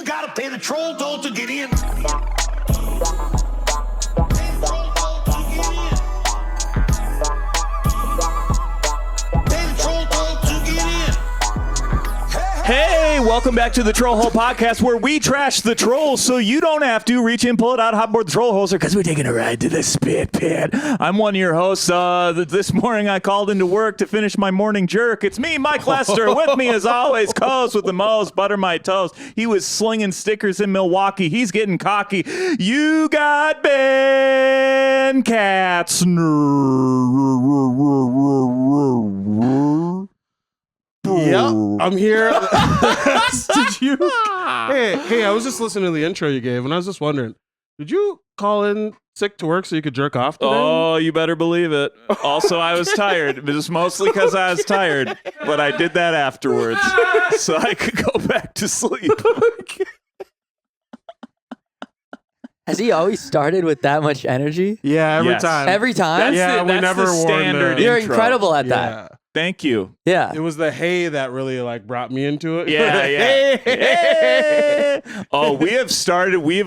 gotta pay the troll toll to get in. Hey, welcome back to the Trollhole Podcast, where we trash the trolls so you don't have to. Reach in, pull it out, hotboard the troll hoser, because we're taking a ride to the spit pit. I'm one of your hosts. This morning I called into work to finish my morning jerk. It's me, Mike Lester. With me, as always, co-host with the most, Butter My Toast. He was slinging stickers in Milwaukee. He's getting cocky. You got Ben Katzner. Yep, I'm here. Did you? Hey, I was just listening to the intro you gave, and I was just wondering, did you call in sick to work so you could jerk off today? Oh, you better believe it. Also, I was tired. It was mostly because I was tired, but I did that afterwards so I could go back to sleep. Has he always started with that much energy? Yeah, every Yes. time. Every time? we never the warned standard him. You're intro. incredible at that. Yeah. Thank you. Yeah. It was the hay that really brought me into it. Yeah. Hey. Oh, we have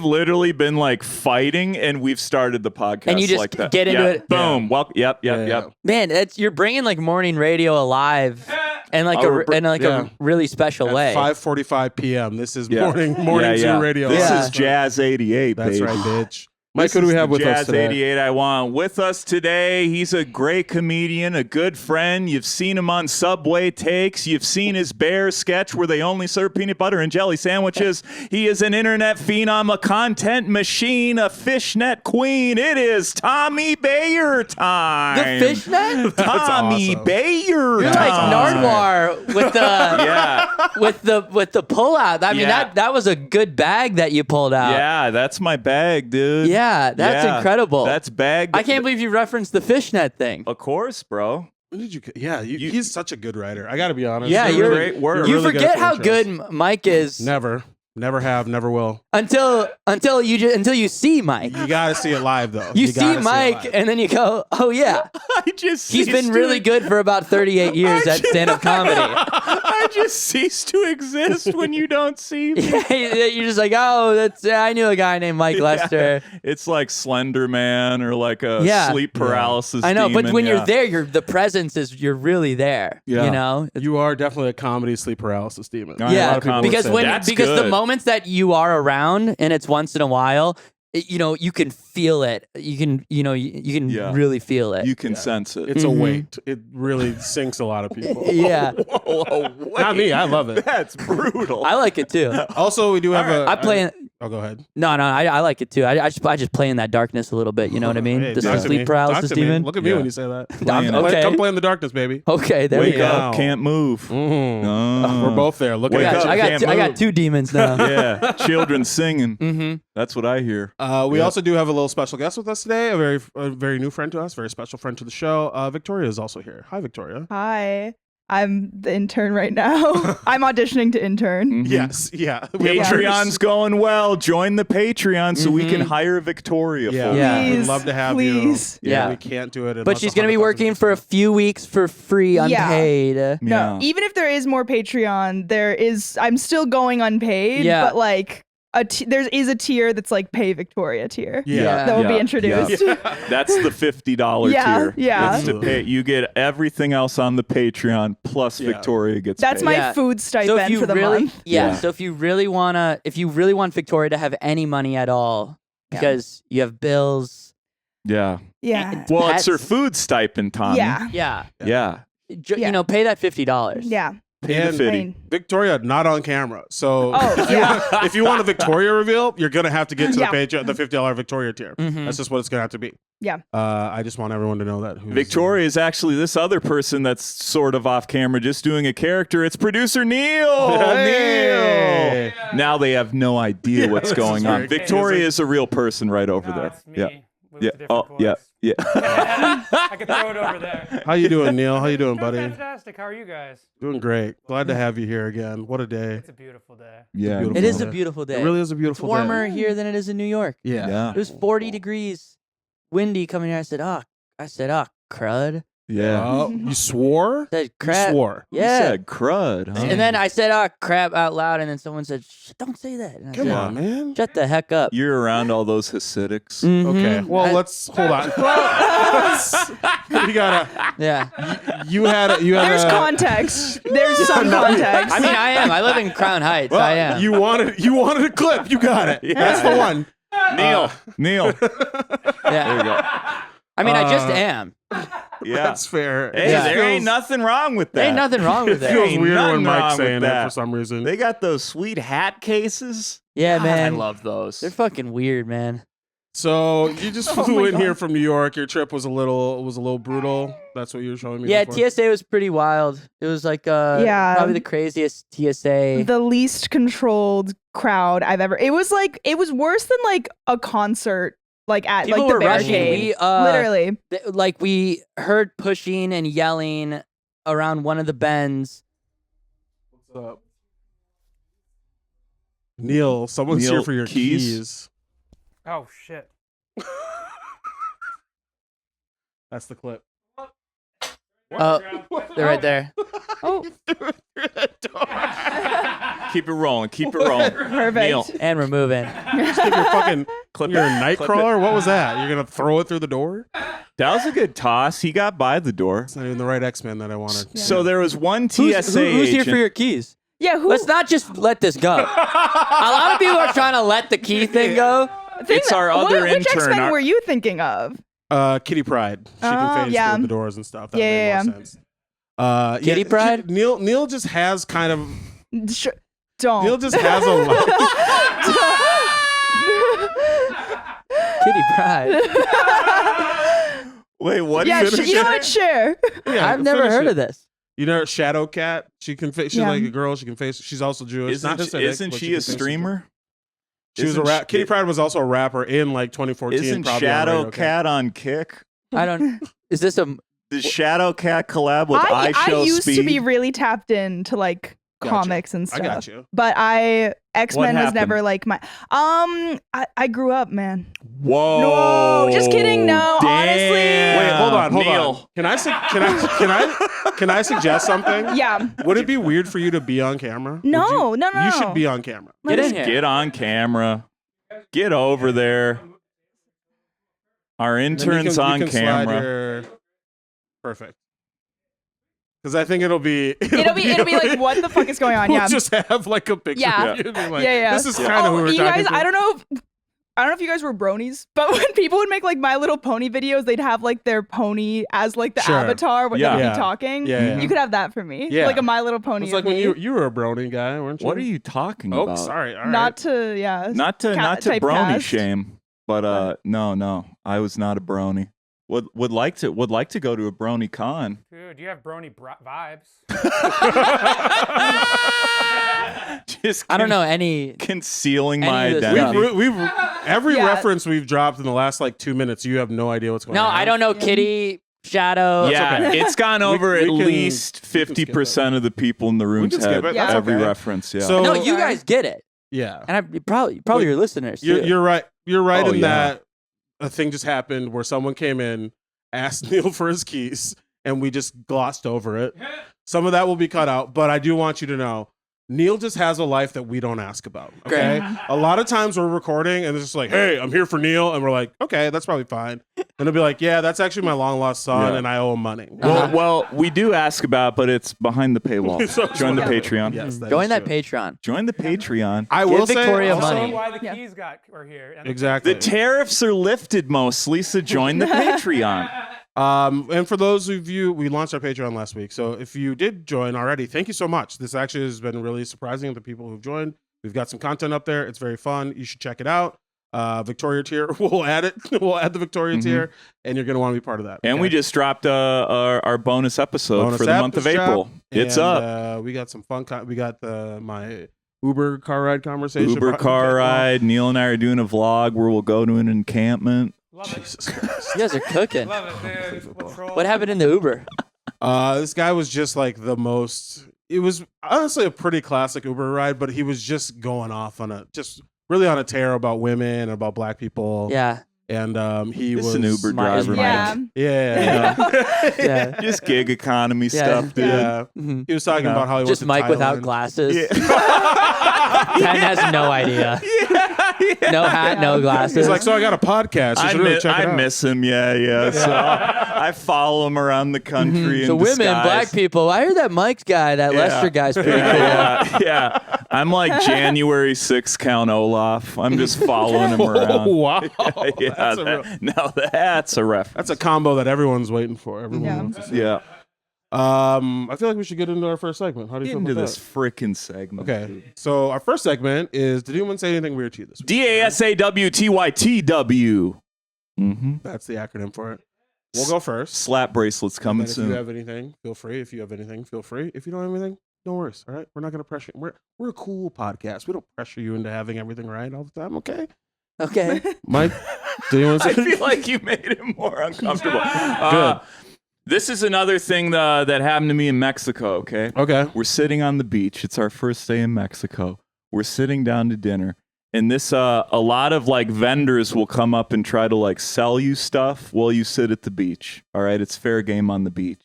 literally been fighting, and we've started the podcast And you just like that. get into it. Boom. Well, yep. Yeah. Man, you're bringing morning radio alive in a really special At way. 5:45 p.m. This is Yeah. morning Yeah. two radio. This Yeah. is Jazz 88, That's baby. right, bitch. Mike, This who do we is have the with us Jazz today? 88 I want. With us today, he's a great comedian, a good friend. You've seen him on Subway Takes. You've seen his Bear sketch where they only serve peanut butter and jelly sandwiches. He is an internet phenom, a content machine, a fishnet queen. It is Tommy Bayer time. The fishnet? Tommy awesome. Bayer You're like time. Nardwar with the Yeah. with the pullout. I mean Yeah. that was a good bag that you pulled out. Yeah, that's my bag, dude. Yeah, that's incredible. That's bag. I can't believe you referenced the fishnet thing. Of course, bro. When did you? Yeah, he's such a good writer. I got to be honest. Yeah, You're you're great work. You really good forget at how intros. good Mike is Never have, never will. until you see Mike. You got to see it live though. You gotta see it Mike, live. and then you go, "Oh yeah, he's been really good for about 38 years at stand-up comedy." I just cease to exist when you don't see me. You're just like, "Oh, I knew a guy named Mike Lester." It's like Slender Man or like a sleep paralysis. I know, but demon, when you're there, the presence you're really there. Yeah. You know. You are definitely a comedy sleep paralysis demon. I know a lot Yeah, of people because say that. because the Good. moments that you are around and it's once in a while, you can feel it. You can Yeah. really feel it. You can sense it. It's a weight. It really sinks a lot of people. Yeah, Whoa, Not me. I love it. That's brutal. I like it too. Also, we do have I play. Oh, go ahead. No, I like it too. I just play in that darkness a little bit. You know what I mean? Hey, The talk to sleep me. paralysis Talk to me. demon. Look at me Yeah. when you say that. Okay. Come play in the darkness, baby. Okay, there Wake we go. up, can't move. Mm. We're both there. Look Wake at up. you. I got can't I got move. 2 demons now. Yeah, children singing. Mm-hmm. That's what I hear. We also do have a little special guest with us today, a very new friend to us, very special friend to the show. Victoria is also here. Hi, Victoria. Hi. I'm the intern right now. I'm auditioning to intern. Mhm. Yes, yeah. We have Patreon's going well. Join the Patreon so we can hire Victoria. Yeah, for Yeah. We'd Please, love to have please. you. Yeah. We can't do it. But unless she's going to be 100,000 working for a few weeks for free, Yeah. unpaid. Yeah. No, even if there is more Patreon, I'm still going unpaid. Yeah. But like there is a tier that's like pay Victoria tier. Yeah. That will be introduced. Yeah. That's the $50 Yeah, tier. yeah. It's to pay. You get everything else on the Patreon plus Yeah. Victoria gets That's paid. my Yeah. food So stipend if you for the really, month. Yeah. So if you really want Victoria to have any money at all, Yeah. because you have bills. Yeah. Yeah. Well, it's her Pets. food stipend, Tommy. Yeah. Yeah. Yeah. Yeah. Pay that $50. Yeah. Pay And- the 50. I mean, Victoria, not on camera. So Oh, yeah. if you want a Victoria reveal, you're going to have to get to Yeah. the $50 Victoria tier. Mhm. That's just what it's going to have to be. Yeah. I just want everyone to know that. Victoria is actually this other person that's sort of off camera, just doing a character. It's producer Neil. Hey. Neil. Now they have no idea what's this going is on. very Victoria is a real person right over No, there. it's me Yeah. with Yeah. a different Oh, voice. yeah. Yeah. I can throw it over there. How you doing, Neil? How you doing, buddy? Fantastic. How are you guys? Doing great. Glad to have you here again. What a day. It's a beautiful day. Yeah. beautiful It is a day. beautiful day. It really is a It's beautiful warmer day. here than it is in New York. Yeah. Yeah. It was 40 degrees, windy coming here. I said, oh, crud. Yeah. Oh, you swore? Said You crap. swore. You Yeah. said crud, huh? And then I said, crap out loud. And then someone said, don't say that. And I Come said, on, man. shut the heck up. You're around all those Hasidics. Okay. Mhm. Well, I- let's hold on. You gotta. Yeah. You had. There's context. There's some context. I mean, I am. I live in Crown Heights. Well, I am. You wanted a clip. You got it. That's the one. Neil. Yeah. There you go. I mean, I just am. Yeah. That's fair. Hey, Yeah. there ain't nothing wrong with that. There ain't nothing wrong with It it. feels Ain't weird nothing when wrong Mike's with saying it that. for some reason. They got those sweet hat cases. Yeah, God, man. I love those. They're fucking weird, man. So you just Oh flew my in here God. from New York. Your trip was a little brutal. That's what you were showing me. Yeah, before? TSA was pretty wild. It was like Yeah. probably the craziest TSA. the least controlled crowd I've ever. It was worse than like a concert, like at People like the were rushing. barricade. We Literally. like we heard pushing and yelling around one of the bends. What's up? Neil, someone's Neil, here for your keys? keys. Oh shit. That's the clip. Oh, they're right there. Oh, Keep it rolling. Keep it rolling. perfect. Neil, And we're moving. You're fucking. clip You're a it. Clip nightcrawler. What was that? You're gonna throw it through the door? That was a good toss. He got by the door. It's not even the right X-Men that I wanted. So there was one TSA Who's agent. here for your keys? Yeah, who? Let's not just let this go. A lot of people are trying to let the key thing go. It's our other Which intern. X-Men Our- were you thinking of? Kitty Pride. She Oh, can phase yeah. through the doors and stuff. That Yeah, made more sense. Kitty Pride? Neil just has kind of. Don't. Neil just has a life. Kitty Pride. Wait, what? Yeah, Finish you know it? what? Share. Yeah, I've never finish heard it. of this. You know, Shadow Cat. She can face. She's Yeah. like a girl. She can face. She's also Jewish. Not Hasidic, Isn't but she can a face it. streamer? She was a Isn't rap. she- Kitty Pride was also a rapper in like 2014. Isn't probably on Shadow Radio Cat on Kick? I don't. Is this a? Does Shadow Cat collab with I iShow used Speed? to be really tapped into like Gotcha. comics and I stuff. got you. But X-Men was happened? never like my I grew up, man. Whoa! No, just kidding, no, honestly. Wait, hold on, hold Neil. on. Can I suggest something? Yeah. Would it be weird for you to be on camera? Would No, you, no, no, You no. should be on camera. Get in Just here. get on camera. Get over there. Our And then intern's you on can slide camera. your- Perfect. Because I think it'll be It'll be like, what the fuck is going on? We'll Yeah. just have like a picture. Yeah. Of you and be like, Yeah. This is kind of who we're you talking guys, to. I don't know if you guys were bronies, but when people would make like My Little Pony videos, they'd have like their pony as like the Sure. avatar when Yeah. they'd Yeah. be talking. Yeah. You could have that for me. Yeah. Like a My Little Pony. It's like of when me. you were a brony guy, weren't you? What are you talking Oh, about? sorry. All right. Not to Not to type brony cast. shame, but no, I was not a brony. Would like to go to a brony con. Dude, you have brony vibes. Just I don't know any. concealing Any my of this identity. stuff. We've every Yeah. reference we've dropped in the last like 2 minutes. You have no idea what's going No, on. I don't know. Kitty, Shadow. Yeah, okay. it's gone over we at can- least we can skip 50% of the people in the room's can skip head. it. That's Every okay. reference, yeah. So No, you guys get it, yeah, and probably Wait, your listeners too. you're right. You're right Oh, in yeah. that a thing just happened where someone came in, asked Neil for his keys, and we just glossed over it. Some of that will be cut out, but I do want you to know. Neil just has a life that we don't ask about. Okay. Great. A lot of times we're recording and it's just like, hey, I'm here for Neil. And we're like, okay, that's probably fine. And he'll be like, yeah, that's actually my long lost son Yeah. and I owe him money. Well, we do ask about, but it's behind the paywall. So it's Join the whatever. Patreon. Yes, Join is that true. Patreon. Join the Patreon. I Give will say Victoria also- money. Why the Yeah. keys were here. And the- Exactly. The tariffs are lifted mostly, so join the Patreon. And for those of you, we launched our Patreon last week. So if you did join already, thank you so much. This actually has been really surprising to people who've joined. We've got some content up there. It's very fun. You should check it out. Victoria tier, we'll add it. We'll add the Victoria tier, and you're going to want to be part of that. And we just dropped our bonus episode Bonus for the app month of just April. dropped, It's and, up. We got some fun. We got my Uber car ride conversation. Uber car ride. Neil and I are doing a vlog where we'll go to an encampment. Love it. Jesus Christ. You guys are cooking. Love it, dude. What troll? What happened in the Uber? This guy was just like the most. It was honestly a pretty classic Uber ride, but he was just going off on really on a tear about women and about black people. Yeah. and he Just was an Uber Smart as driver. Yeah. Mike. Yeah, Yeah. Just gig economy stuff, dude. yeah. Mhm. He was talking about how he Just went Mike to without Thailand. glasses. Ken has no idea. No hat, no glasses. He's like, so I got a podcast. You should really check it out. I miss him, yeah. So I follow him around the country. So in women, disguise. black people. I heard that Mike guy, that Lester guy's pretty cool. Yeah. I'm like January 6th Count Olaf. I'm just following him around. Oh, wow. Yeah, That's a real- now that's a reference. That's a combo that everyone's waiting for. Everyone Yeah. wants to see. Yeah. I feel like we should get into our first segment. How do you Get feel into about this that? freaking segment. Okay, so our first segment is: did anyone say anything weird to you this week? DASAWTYTW. Mm-hmm. That's the acronym for it. We'll go first. Slap bracelets And coming then if you soon. have anything, feel free. If you have anything, feel free. If you don't have anything, no worries. All right, we're not gonna pressure you. We're a cool podcast. We don't pressure you into having everything right all the time. Okay, Okay. Mike. Do you want to I say? feel like you made him more uncomfortable. This is another thing that happened to me in Mexico, okay? Okay. We're sitting on the beach. It's our first day in Mexico. We're sitting down to dinner. And this, a lot of like vendors will come up and try to like sell you stuff while you sit at the beach. All right. It's fair game on the beach.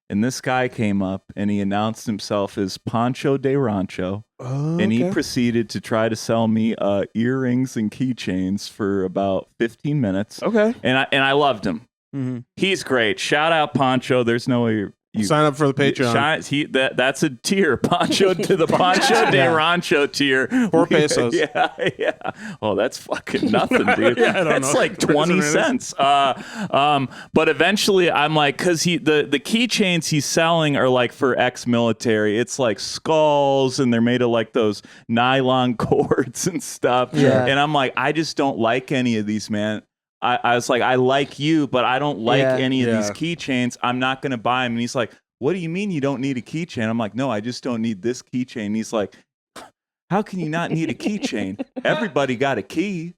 And this guy came up and he announced himself as Pancho de Rancho. And he proceeded to try to sell me earrings and keychains for about 15 minutes. Okay. And I loved him. Mm-hmm. He's great. Shout out Pancho. There's no way you Sign up for the Patreon. that's a tier. Pancho to the Pancho de Rancho tier. 4 pesos. Yeah. Oh, that's fucking nothing, dude. Yeah, I don't that's know. like 20 cents. But eventually I'm like, cause the keychains he's selling are like for ex-military. It's like skulls and they're made of like those nylon cords and stuff. Yeah. And I'm like, I just don't like any of these, man. I was like, I like you, but I don't like any of these keychains. I'm not going to buy them. And he's like, what do you mean you don't need a keychain? I'm like, no, I just don't need this keychain. And he's like, how can you not need a keychain? Everybody got a key.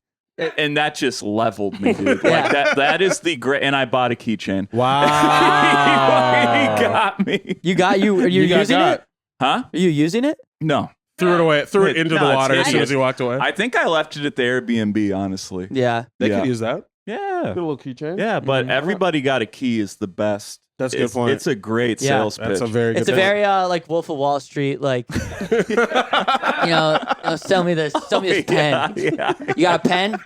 And that just leveled me, dude. Like that is the great. And I bought a keychain. Wow. He got me. You're using it? Huh? Are you using it? No. Threw it away. Threw it into the No, it's water as soon hideous. as he walked away. I think I left it at the Airbnb, honestly. Yeah. They Yeah. could use that. Yeah. Get a little keychain. Yeah, but everybody got a key is the best. That's a good It's- point. It's a great Yeah. sales pitch. That's a very good It's a point. very like Wolf of Wall Street, like sell me this pen. Yeah. You got a pen?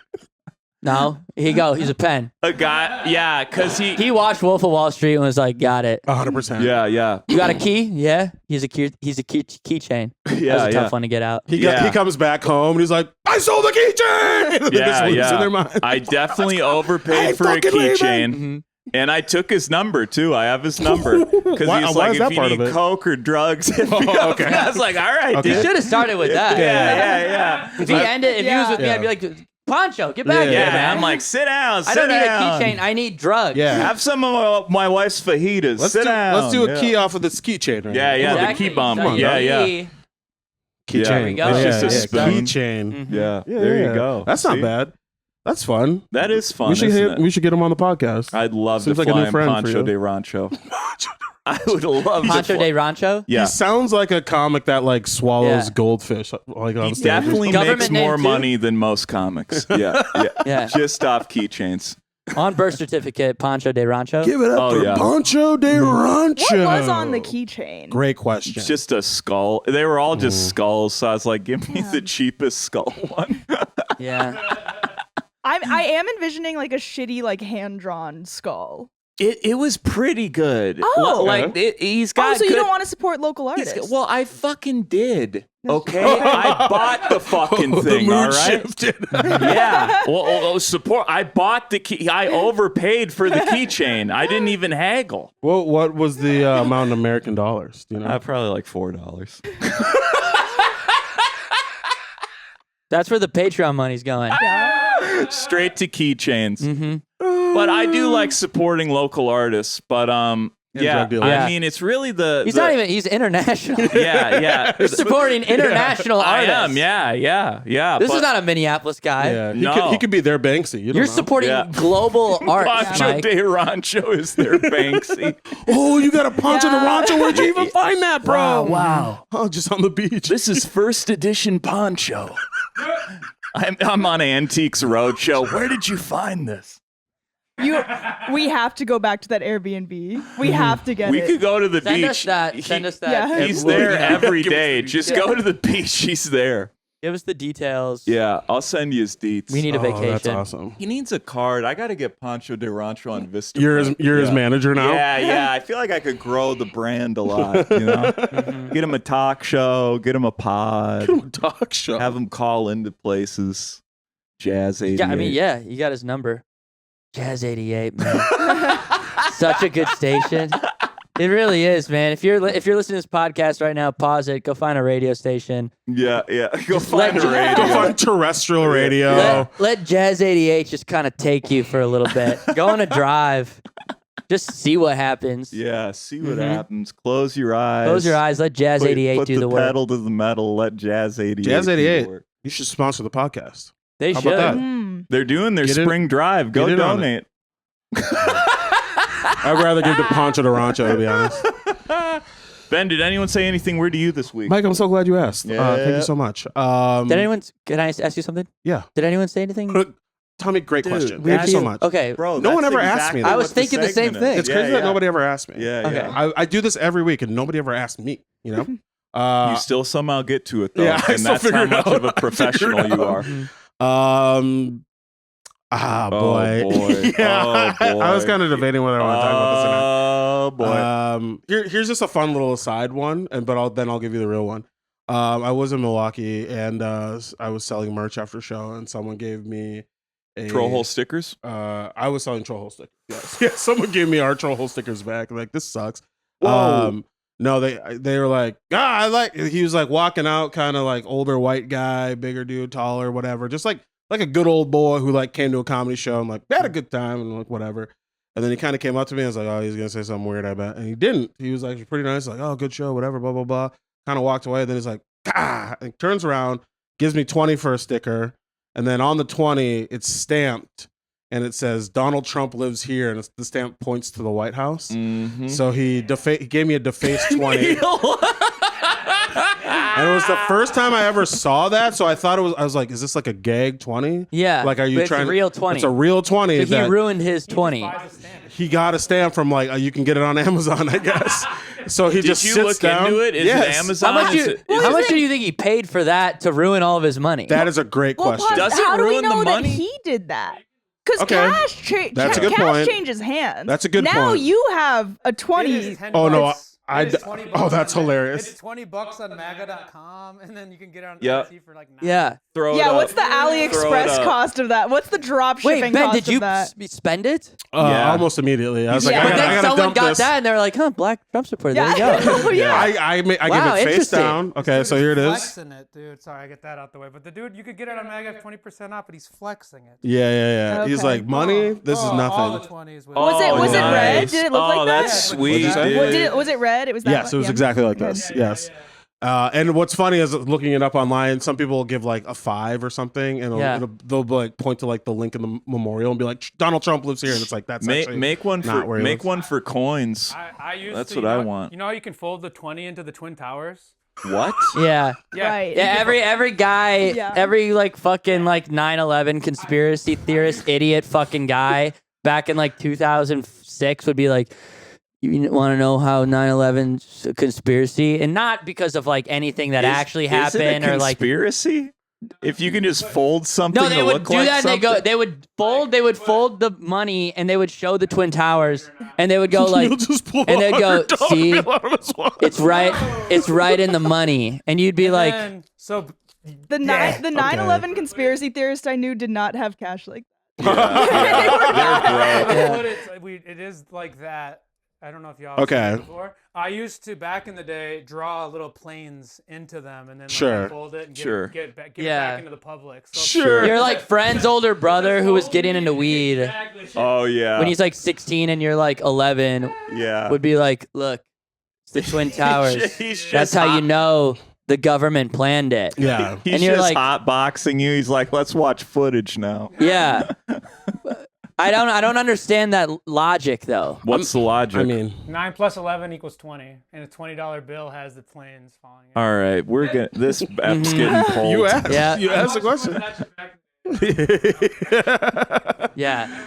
No. Here you go. Here's a pen. A guy, yeah, because He watched Wolf of Wall Street and was like, got it. 100%. yeah. You got a key? Yeah. He's a keychain. That was Yeah, a tough one to get out. He Yeah. comes back home and he's like, I sold the keychain! They just lose in their mind. I definitely overpaid for a fucking leaving. keychain. And I took his number too. I have his number because Why- he's why like, is that if you part need of it? coke or drugs, hit me up. okay. And I was like, all right, Okay. You dude. should have started with that. Yeah. If he ended, if he was with me, Yeah. I'd be like, Pancho, get back Yeah, here, man. I'm like, sit down. I don't need down. a keychain. I need drugs. Yeah. Have some of my wife's fajitas. Sit down. Let's do a Yeah. key off of this keychain right Yeah, now. yeah. Exactly. The key bomb. Come on, Yeah, bro. yeah. Key. Keychain. There we go. It's just a spoon. Keychain. Yeah, Yeah, there yeah. you go. That's not See? bad. That's fun. That is fun. We should isn't we it? should get him on the podcast. I'd love Seems to like a fly new him friend for Pancho you. de Rancho. I would love Pancho to de fly. Rancho? Yeah. He sounds like a comic that like swallows Yeah. goldfish like on He stage. definitely Government makes name more too? money than most comics. Yeah. Yeah. Just off keychains. On birth certificate, Pancho de Rancho. Give it up Oh, for yeah. Pancho de Rancho. What was on the keychain? Great question. It's just a skull. They were all just skulls. So I was like, give me the cheapest skull one. Yeah. I am envisioning like a shitty like hand drawn skull. It was pretty good. Oh. Like he's got Oh, so you good- don't want to support local he's artists? got- well, I fucking did. Okay, I bought the fucking thing. All right. shifted. Yeah. Well, support. I bought the key. I overpaid for the keychain. I didn't even haggle. Well, what was the amount in American dollars? Do you know? Probably like $4. That's where the Patreon money's going. Straight to keychains. Mm-hmm. But I do like supporting local artists. But yeah, drug dealers. I mean, it's really He's not even, he's international. Yeah. You're supporting international I artists. am. Yeah. This but is not a Minneapolis guy. Yeah, No. he could be their Banksy. You don't You're know. supporting Yeah. global art, Pancho Mike. de Rancho is their Banksy. Oh, you got a Pancho de Rancho? Where'd you even find that, bro? Wow. Oh, just on the beach. This is first edition Pancho. I'm on Antiques Roadshow. Where did you find this? We have to go back to that Airbnb. We have to get We it. could go to the Send beach. us that. Send us that. Yeah. He's there every Give us day. the Just go to the beach. He's there. Give us the details. Yeah, I'll send you his deets. We need a vacation. That's awesome. He needs a card. I got to get Pancho de Rancho on Vista. You're his manager now. Yeah. I feel like I could grow the brand a lot. You know, get him a talk show, get him a pod, Talk show. have him call into places. Jazz 88. Yeah, I mean, yeah, you got his number. Jazz 88, man. Such a good station. It really is, man. If you're listening to this podcast right now, pause it. Go find a radio station. Yeah. Go find a Go radio. find terrestrial radio. Let Jazz 88 just kind of take you for a little bit. Go on a drive. Just see what happens. Yeah, see what Mhm. happens. Close your eyes. Close your eyes. Let Jazz 88 put do the work. pedal to the metal. Let Jazz 88. Jazz do the 88. work. You should sponsor the podcast. They How should. about that? Mm. They're doing their Get in- spring drive. Go get in on donate. I'd rather give to Pancho de Rancho, to be honest. Ben, did anyone say anything weird to you this week? Mike, I'm so glad you asked. Thank Yeah. you so much. Did anyone? Can I ask you something? Yeah. Did anyone say anything? Tommy, great Dude, question. Weird Thank you to so you? much. Okay. Bro, No one that's ever asked exactly me that. I was what the thinking the same segment is. thing. It's crazy that nobody ever asked me. Yeah, Okay. yeah. I do this every week, and nobody ever asked me. You know. You still somehow get to it though, Yeah, I and still that's how figure it much out. of a I figure professional it you out. are. Ah, Oh, boy. boy. Yeah. Oh, boy. I was kind of debating whether I want to talk about this or not. Oh boy. Here's just a fun little aside one, but I'll give you the real one. I was in Milwaukee and I was selling merch after show, and someone gave me a Troll hole stickers. I was selling troll hole stickers. Yes, yeah. Someone gave me our troll hole stickers back. I'm like, this sucks. Whoa. No, they were like, he was like walking out, kind of like older white guy, bigger dude, taller, whatever, just like a good old boy who like came to a comedy show. I'm like, we had a good time and like whatever. And then he kind of came up to me. I was like, oh, he's gonna say something weird, I bet. And he didn't. He was like pretty nice, like, oh, good show, whatever, blah blah blah. Kind of walked away. Then he's like, and turns around, gives me 20 for a sticker, and then on the 20, it's stamped. And it says Donald Trump lives here, and the stamp points to the White House. Mhm. So he gave me a defaced 20, and it was the first time I ever saw that. So I thought I was like, is this like a gag 20? Yeah. Like, are you but trying? It's a real 20. It's a real 20. So he that ruined his 20. he got a stamp from like you can get it on Amazon, I guess. So he Did just you sits look down. into it? Is Yes. it Amazon? How much do you think he paid for that to ruin all of his money? That is a great Well, question. Does it how do we ruin the know that money? he did that? Because Okay. That's a good cash point. changes hands. That's a good now point. you have a 20. Oh, no, Oh, that's hilarious. It's $20 on MAGA.com, and then you can get it on Yeah. Etsy for like $9. Yeah. Throw it Yeah, up. what's the Throw it AliExpress up. cost of that? What's the drop shipping Wait, Ben, cost did you of that? spend it? Yeah. Almost immediately. I was like, Yeah. I But gotta, then I gotta someone dump got this. that and they were like, huh, Black Trump supporter. There you Yeah. go. Oh, yeah. I Wow, give it face interesting. down. Okay, so here it is. Flexing it, dude. Sorry, I get that out the way. But the dude, you could get it on MAGA 20% off, but he's flexing it. Yeah. He's Okay. like, money. This is All nothing. the 20s with Was it Oh, red? nice. Did it look Oh, like that? that's Yeah. sweet, What'd you say? dude. Was it red? It was that. Yes, it was yeah. exactly like Okay. this. Yes. And what's funny is looking it up online, some people will give like a 5 or something, and Yeah. they'll like point to like the link in the memorial and be like, Donald Trump lives here, and it's like that's actually Make one not for where he lives. coins. I used That's to, what I want. You know how you can fold the 20 into the Twin Towers? What? Yeah. Yeah. Right. Yeah, every guy, Yeah. every like fucking like 9/11 conspiracy theorist idiot fucking guy back in like 2006 would be like, you want to know how 9/11 's a conspiracy? And not because of like anything that actually Is it a happened or like. conspiracy? If you can just fold something No, they to would look do like that. And something. they would fold the money and they would show the Twin Towers and they would go like, You'll just pull and they'd go, $100 see, bill out of his wallet. it's right in the money, and you'd be like, And so The 9/11 conspiracy theorist I knew did not have cash like it is like that. I don't know if y'all have seen Okay. it before. I used to back in the day draw little planes into them and then like, Sure. fold it and Sure. give it Yeah. back into the public. So Sure. you're like Friend's older brother who was getting into weed. Exactly. Oh yeah. When he's like 16 and you're like 11, yeah. would be like, look, it's the Twin Towers. He's just That's how you know the government planned it. Yeah. He's and you're just like- hot boxing you. He's like, let's watch footage now. Yeah. I don't understand that logic though. What's the logic? I mean, 9 plus 11 equals 20, and a $20 bill has the planes falling. all right, we're getting this app's getting pulled. you asked. Yeah. You asked the question. Back Yeah.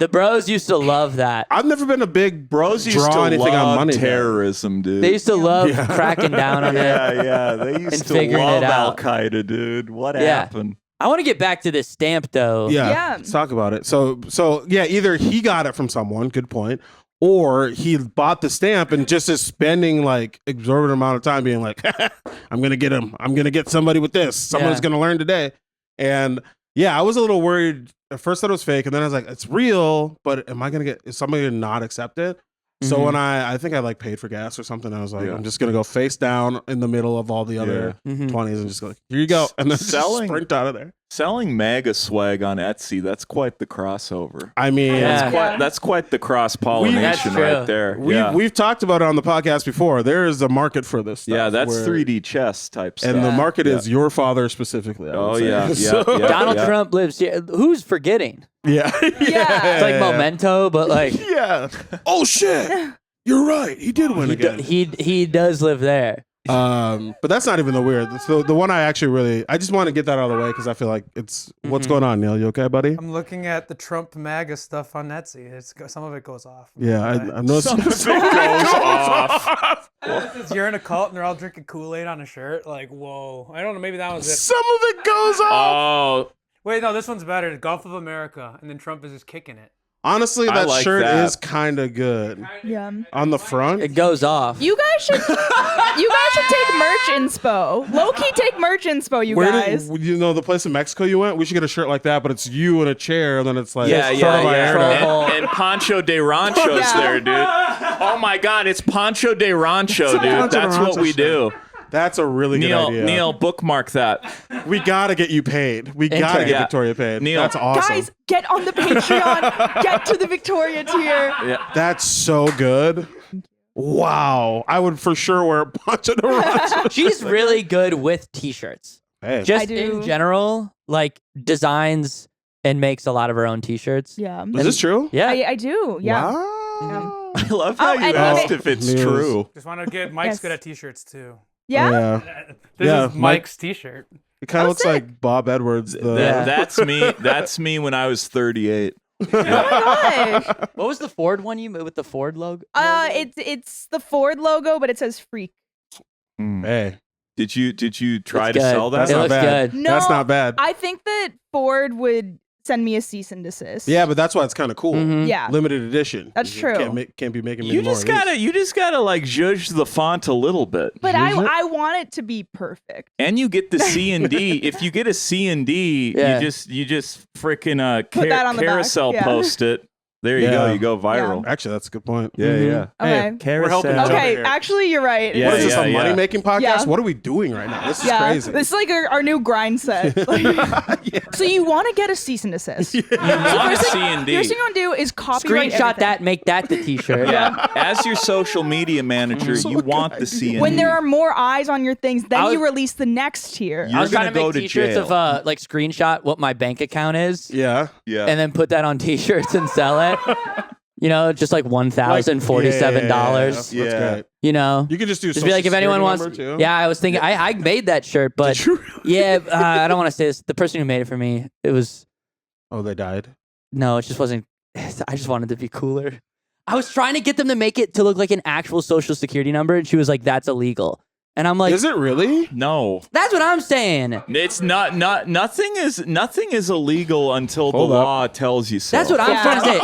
The bros used to love that. I've never been a big Bros used draw to anything love on money. terrorism, dude. They used to love cracking down on it. yeah. They used And to figuring love it out. Al Qaeda, dude. What Yeah. happened? I want to get back to this stamp though. Yeah. Let's talk about it. So yeah, either he got it from someone, good point, or he bought the stamp and just is spending like exorbitant amount of time being like, I'm gonna get him. I'm gonna get somebody with this. Someone's Yeah. gonna learn today. And yeah, I was a little worried at first that it was fake, and then I was like, it's real, but is somebody gonna not accept it? So Mhm. when I think I like paid for gas or something, I was like, Yeah. I'm just gonna go face down in the middle of all the other Mhm. 20s and just go, here you go, and then Selling- just sprint out of there. Selling MAGA swag on Etsy, that's quite the crossover. I mean, Yeah. That's quite the cross-pollination That's true. right there. We've talked about it on the podcast before. There is a market for this stuff. Yeah, that's where- 3D chess type stuff. And the Yeah. market is your father specifically. I would Oh, say. yeah, So- yeah. Donald Trump lives here. Who's forgetting? yeah. Yeah. It's like Memento, but like Yeah. Oh shit. You're right. He did win again. he does live there. But that's not even the weird. So the one I just want to get that out of the way because I feel like it's what's going on, Neil. You okay, buddy? I'm looking at the Trump MAGA stuff on Etsy. Some of it goes off. Yeah, I'm noticing. Some of it goes off. You're in a cult and they're all drinking Kool-Aid on a shirt. Like, whoa. I don't know. Maybe that was it. Some of it goes off. Oh, Wait, no, this one's better. Gulf of America. And then Trump is just kicking it. Honestly, I that like shirt that. is kind of good Yeah. on the front. It goes off. You guys should take merch inspo. Low key take merch inspo, you Where guys. did you know the place in Mexico you went? We should get a shirt like that, but it's you in a chair, and then it's like yeah, Troll by yeah. Air. And Pancho de Rancho's Yeah. there, dude. Oh my God, it's Pancho de Rancho, dude. Pancho de That's what Rancho we shirt. do. That's a really good idea. Neil, bookmark that. We gotta get you paid. We gotta get Yeah. Victoria paid. Neil. That's awesome. Guys, get on the Patreon. Get to the Victoria tier. That's so good. Wow, I would for sure wear a bunch of the Rancho. She's really good with t-shirts. Hey, Just I do. in general, like designs and makes a lot of her own t-shirts. Yeah. is this true? Yeah. I do. Yeah. Wow. I love how Oh, you and asked Mike- if it's News. true. Just want to get Mike's Yes. good at t-shirts too. Yeah. Yeah. This Yeah, is Mike- Mike's t-shirt. It kind of Oh, looks sick. like Bob Edwards. The, Yeah. That's me. That's me when I was 38. Oh my gosh. What was the Ford one you with the Ford logo? It's the Ford logo, but it says freak. Hey, Did you try It's to good. sell that? that's It not looks bad. good. No, That's not bad. I think that Ford would send me a cease and desist. Yeah, but that's why it's kind of cool. Mhm. Yeah. Limited edition. That's You true. Can't be making many You more just of these. gotta like judge the font a little bit. But Use it? I want it to be perfect. And you get the C and D. If you get a C and D, Yeah. you just freaking Put that on the back, carousel yeah. post it. There you Yeah. go. You go viral. Actually, that's a good point. Yeah, Mhm. yeah. Okay. We're helping each other Okay, here. actually, you're right. Yeah, What is this, a yeah. money making podcast? Yeah. What are we doing right now? This is Yeah, crazy. this is like our new grind set. So you want to get a cease and desist. You want a C and D. First thing you want to do is copyright Screenshot everything. that, make that the t-shirt. Yeah. As your social media manager, you want the C and D. When there are more eyes on your things, then I was- you release the next tier. You're I was trying gonna to go make to t-shirts jail. of like screenshot what my bank account is yeah. yeah. and then put that on t-shirts and sell it. You know, just like $1,047. Yeah. That's great. You know, You could just do just be like, if anyone wants, to. yeah, I was thinking, I made that shirt, but Did you really? yeah, I don't want to say this. The person who made it for me, it was Oh, they died. no, it just wasn't. I just wanted to be cooler. I was trying to get them to make it to look like an actual social security number, and she was like, "That's illegal." And I'm like, Is it really? No. "That's what I'm saying." It's not nothing is illegal until Hold the up. law tells you so. That's what I'm Yeah. trying to say.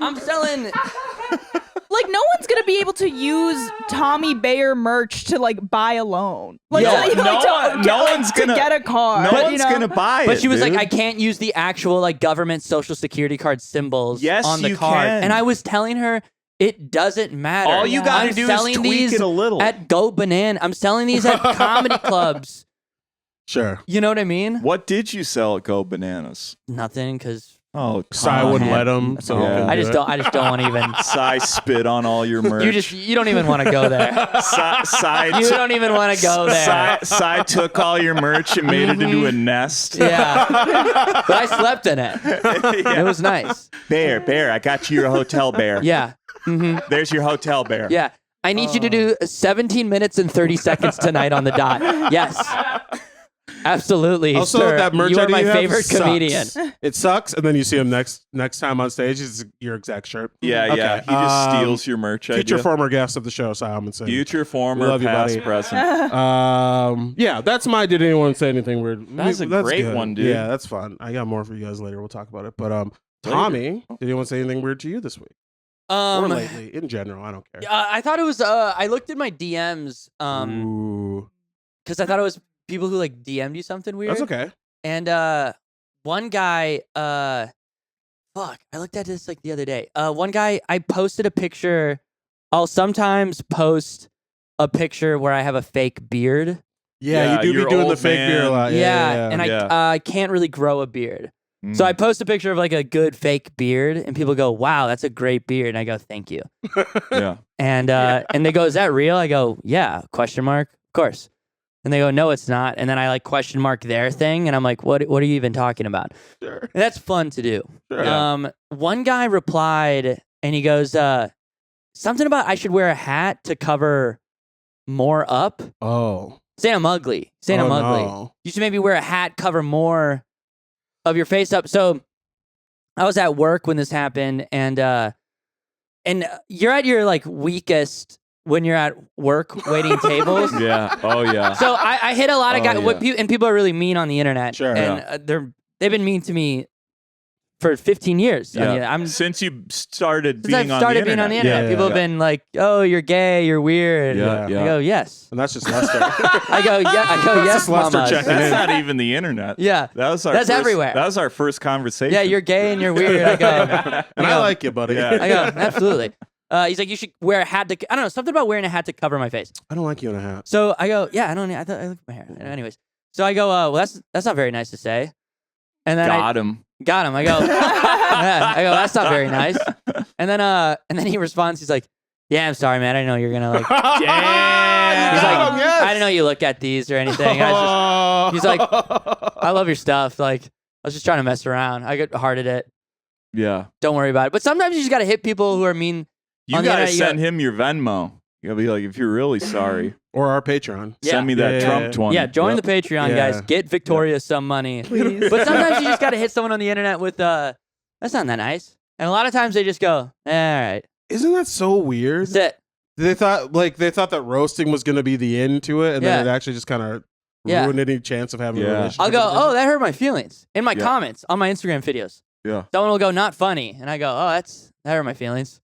I'm selling. Like, no one's gonna be able to use Tommy Bayer merch to like buy a loan. Like, Yeah, to, no to one- get, no like, one's to gonna- get a car. No you one's know? gonna buy it. But she was like, dude. I can't use the actual like government social security card symbols Yes, on the you card. can. And I was telling her it doesn't matter. All you gotta I'm do is selling tweak these it a little. at Go Banana. I'm selling these at comedy clubs. Sure. You know what I mean? What did you sell at Go Bananas? Nothing, because Oh, Cy Tom. wouldn't let him. That's So all. he couldn't I do just it. don't. I just don't want to even. Cy spit on all your merch. You don't even want to go there. Cy You don't even want to go there. Cy took all your merch and made it into a nest. Yeah, but I slept in it. It was nice. Bear, I got you your hotel bear. Yeah. There's your hotel bear. Yeah. I need you to do 17 minutes and 30 seconds tonight on the dot. Yes. Absolutely, Also, sir. that merch you are idea my you have favorite sucks. comedian. It sucks, and then you see him next time on stage. It's your exact shirt. Yeah, Okay, yeah. He just steals your merch Future idea. former guest of the show, Simon. Future, We former, love you, past, buddy. present. Yeah, that's my. Did anyone say anything weird? That's a great good. one, dude. Yeah, that's fun. I got more for you guys later. We'll talk about it. But Tommy, did anyone say anything weird to you this week or lately? In general, I don't care. I thought it was. I looked at my DMs. Ooh, Because I thought it was people who like DM'd you something weird. that's okay. And one guy, fuck, I looked at this like the other day. One guy, I posted a picture. I'll sometimes post a picture where I have a fake beard. Yeah, you do your be doing the old fake beard a man. lot. Yeah. And Yeah. I can't really grow a beard. So I post a picture of like a good fake beard, and people go, "Wow, that's a great beard." And I go, "Thank you." Yeah. And they go, "Is that real?" I go, "Yeah." Question mark. Of course. And they go, "No, it's not." And then I like question mark their thing, and I'm like, "What are you even talking about?" Sure. And that's fun to do. Sure. One guy replied, and he goes, something about I should wear a hat to cover more up. Oh. Saying I'm ugly. Saying I'm ugly. No. You should maybe wear a hat, cover more of your face up. So I was at work when this happened, and you're at your like weakest when you're at work waiting tables. Yeah. Oh, yeah. So I hit a lot of Oh, guys, yeah. and people are really mean on the internet. Sure. And they've been mean to me for 15 years. on the Yeah. internet. I'm Since you started Since I've being on started the being on the internet. internet, people have been like, "Oh, you're gay, you're weird." Yeah, I yeah. go, "Yes." And that's just Lester. I go, "Yeah." I go, "Yes, just Lester mama." checking That's in. not even the internet. Yeah. That was our That's first, everywhere. That was our first conversation. Yeah, you're gay and you're weird. I go, And I like you, buddy. Yeah. I go, absolutely. He's like, "You should wear a hat to." I don't know, something about wearing a hat to cover my face. I don't like you in a hat. So I go, "Yeah, I don't. I thought I look at my hair." Anyways, so I go, "Well, that's not very nice to say." And then Got him. Got him. I go, yeah. I go, "That's not very nice." And then he responds. He's like, "Yeah, I'm sorry, man. I didn't know you're gonna like." Damn. He's got like, him, yes. "I didn't know you look at these or anything." He's like, "I love your stuff. Like, I was just trying to mess around. I get hearted it. Yeah. Don't worry about it." But sometimes you just gotta hit people who are mean. You on the gotta internet, send him your Venmo. You gotta be like, if you're really sorry, Or our Patreon. Yeah. send me that Yeah, Trump yeah. 20. Yeah, join Yep. the Patreon, Yeah. guys. Get Victoria some money. Please. But sometimes you just gotta hit someone on the internet with that's not that nice. And a lot of times they just go, all right, Isn't that so weird? that's it. They thought that roasting was going to be the end to it, and then Yeah. it actually just kind of Yeah. ruined any chance of having a Yeah. relationship. I'll go, with the "Oh, that hurt my feelings." In my Yeah. comments on my Instagram videos. Yeah. Someone will go, "Not funny." And I go, "Oh, that hurt my feelings."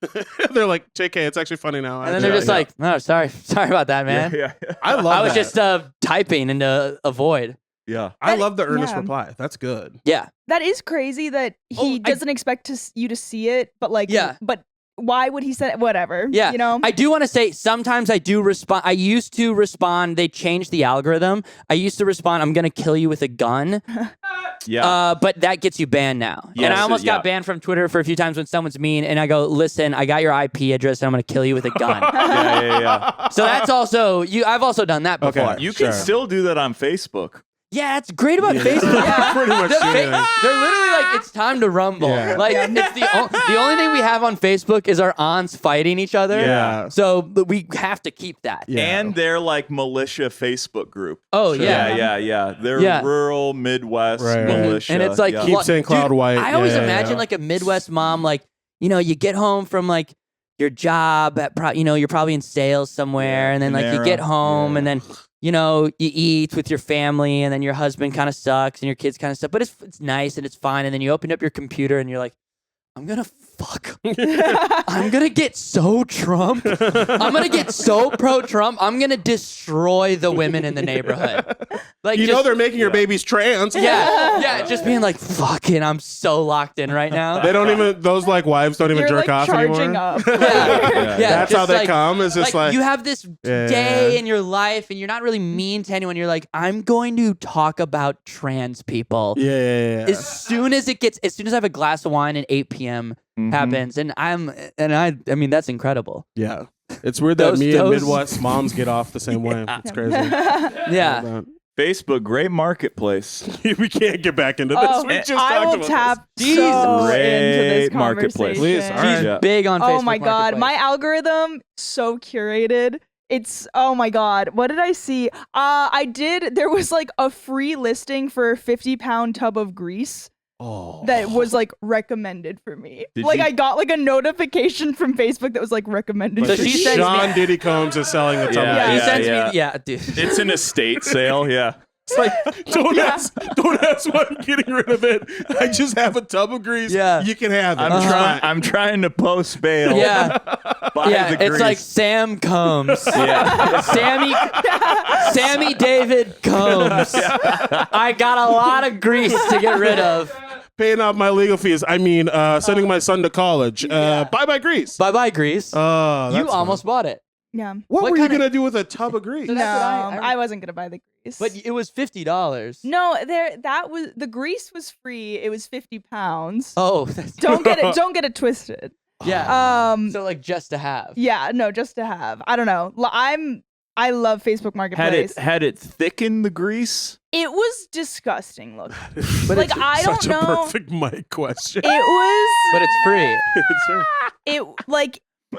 person. They're like, "JK, it's actually funny now." And then they're just like, "No, sorry about that, man. Yeah. Yeah. I love. I was that. just typing into a void." Yeah. I love the earnest Yeah. reply. That's good. Yeah. That is crazy that he I- doesn't expect you to see it, but like, Yeah. but why would he say whatever? Yeah. You know? I do want to say sometimes I do respond. I used to respond. They changed the algorithm. I used to respond, "I'm going to kill you with a gun." Yeah. But that gets you banned now. And Yes, I almost yeah. got banned from Twitter for a few times when someone's mean. And I go, "Listen, I got your IP address and I'm going to kill you with a gun." yeah. So that's also, I've also done that Okay. before. You can Sure. still do that on Facebook. Yeah, it's great about Facebook. Yeah. Pretty much. They're Yeah. literally like, "It's time to rumble." Yeah. Like, it's the only thing we have on Facebook is our aunts fighting each other. Yeah. So we have to keep that. Yeah. And they're like militia Facebook group. Oh, Sure. yeah. Yeah. They're Yeah. rural Midwest Right. militia. And it's like, yeah. Keep look, saying Cloud dude, White. I always Yeah, imagine yeah. like a Midwest mom, like, you get home from like your job at, you're probably in sales somewhere, and then like you Panera. get home, Yeah. and then you eat with your family, and then your husband kind of sucks, and your kids kind of suck, but it's nice and it's fine, and then you open up your computer and you're like, "I'm gonna fuck. I'm gonna get so Trump. I'm gonna get so pro Trump. I'm gonna destroy the women in the neighborhood." Like, You just- know they're making your babies trans. yeah, just being like, "Fucking, I'm so locked in right now." They don't even. Those like wives don't even You're jerk like off charging anymore. up. Yeah, yeah. That's how just they like- come. Is just like you have this Yeah. day in your life, and you're not really mean to anyone. You're like, "I'm going to talk about trans people." Yeah. As soon as I have a glass of wine and 8 p.m. Mhm. happens, and I mean, that's incredible. Yeah. It's weird that Those- me and those- Midwest moms get off the same way. It's crazy. Yeah. Facebook, great marketplace. We can't get back into this. Oh, We just I talked will about tap this. so Great into this marketplace. conversation. Please, all right. She's Yeah. big on Facebook. Oh my god, Marketplace. my algorithm so curated. It's oh my god. What did I see? There was like a free listing for a 50-pound tub of grease Oh. that was like recommended for me. Did Like you- I got like a notification from Facebook that was like recommended. So for she me. sends Sean me- Diddy Combs is selling a tub Yeah, of He grease. sends yeah. me, yeah, dude. It's an estate sale. Yeah. It's like, don't ask why I'm getting rid of it. I just have a tub of grease. Yeah. You can have it. I'm trying to post bail. Yeah, Buy yeah. the It's grease. like Sam comes. Yeah. Sammy David comes. I got a lot of grease to get rid of. Paying off my legal fees. I mean, sending my son to college. Bye grease. Bye bye grease. Oh, You almost bought it, Yeah. What What were you kinda- gonna do with a tub of grease? So No, that's what I- I wasn't gonna buy the grease. but it was $50. no, that was the grease was free. It was 50 pounds. Oh, that's, Don't get it twisted. yeah. So like just to have. yeah, no, just to have. I don't know. I love Facebook Marketplace. Had it thickened the grease? It was disgusting looking. But Like it's, I don't Such know. a perfect mic question. It was but it's free.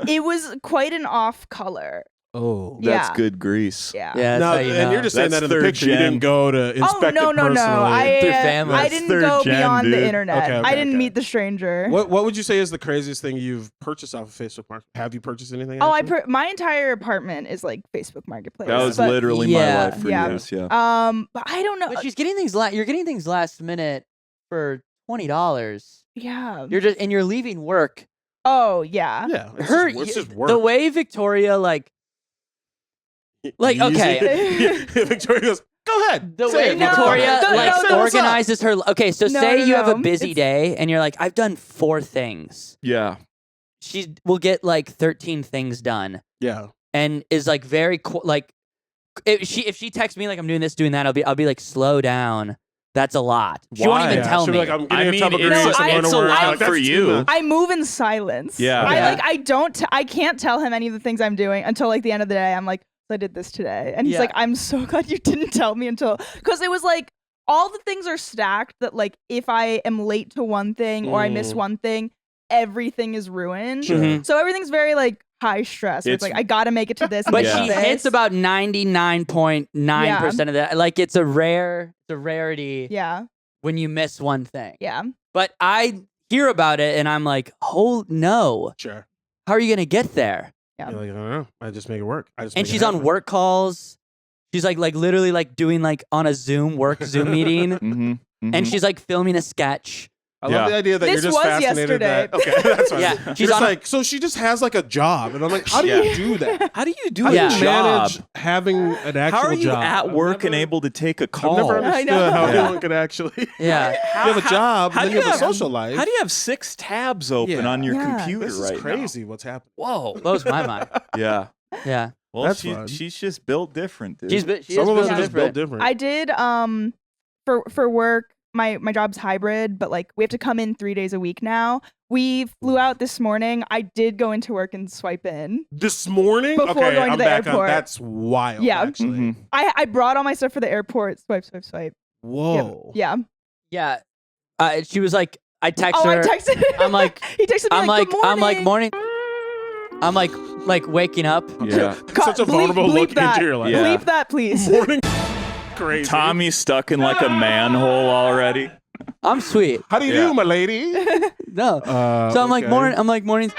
it was quite an off color. Oh. That's Yeah. good grease. Yeah. Yeah, that's Now, how you and know. you're just saying That's that in the third picture. You gen. didn't go to inspect Oh no it no personally. no! I Through family. I That's didn't third go gen, beyond dude. the internet. Okay, I didn't okay. meet the stranger. What would you say is the craziest thing you've purchased off of Facebook Market? Have you purchased anything? Oh, actually? my entire apartment is like Facebook Marketplace. That was but, literally Yeah. my life for Yeah. years. Yeah. But I don't know. But she's getting things. You're getting things last minute for $20. Yeah. You're leaving work. Oh yeah. Yeah. It's just work. The way Victoria like Easy. okay. Victoria goes, go ahead. The say way it, No, Victoria no, like no, no. organizes her. Okay, so No, say no, you have a no. busy It's- day and you're like, I've done 4 things. Yeah. She will get like 13 things done, Yeah. and is like very like if she texts me like I'm doing this, doing that, I'll be like, slow down. That's a lot. She won't Why? even tell She'll be me. like, I'm I getting mean, a tub of it's- grease. No, I'm going it's to a work. lot Like, that's for too you. much. I move in silence. Yeah. I Yeah. I can't tell him any of the things I'm doing until like the end of the day. I'm like, I did this today. And he's Yeah. like, I'm so glad you didn't tell me until because it was like all the things are stacked that like if I am late to one thing or I miss one thing, everything is ruined. Sure. Mhm. So everything's very like high stress. Where it's It's- like I gotta make it to this. But and Yeah. she this. hits about 99.9% of that. Like it's a rarity Yeah. when you miss one thing. Yeah. But I hear about it and I'm like, oh no, Sure. how are you gonna get there? Yeah. You're like, I don't know. I just make it work. I just And make it she's on happen. work calls. She's like literally like doing like on a Zoom meeting, Mm-hmm. and she's like filming a sketch. I Yeah. love the idea that This you're just was fascinated yesterday. that. Okay, that's fine. Yeah, She's she's on a- like, so she just has like a job, and I'm like, how do you do that? How do you do How a do Yeah. you job? manage having an actual How are you job? at I've work and never- able to take a I've call? never I understood know. how Yeah. anyone could actually. Yeah. You have a job, how then do you you have a have- social life. How do you have 6 tabs open Yeah. on your Yeah. computer This right is crazy. What's happening? now? Whoa. Blows my mind. Yeah. Yeah. Well, That's fun. she's just built different, dude. She Some is of us built are just built different. different. I did for work my job's hybrid, but like we have to come in 3 days a week now. We flew out this morning. I did go into work and swipe in. This morning, Before okay, going to I'm the back on. airport. That's wild. Yeah. actually. Mhm. I brought all my stuff for the airport. Swipe, swipe, swipe. Whoa. Yeah. Yeah. She was like, I text Oh, her. I texted. I'm like- he texted me I'm like, like, Good I'm like morning. I'm like waking up. Yeah. Such a Bleep- vulnerable bleep look that. into your life. Yeah. Bleep that, please. Morning. Crazy. Tommy's stuck in like a manhole already. I'm sweet. How do you Yeah. do, my lady? No. So I'm like okay. morning.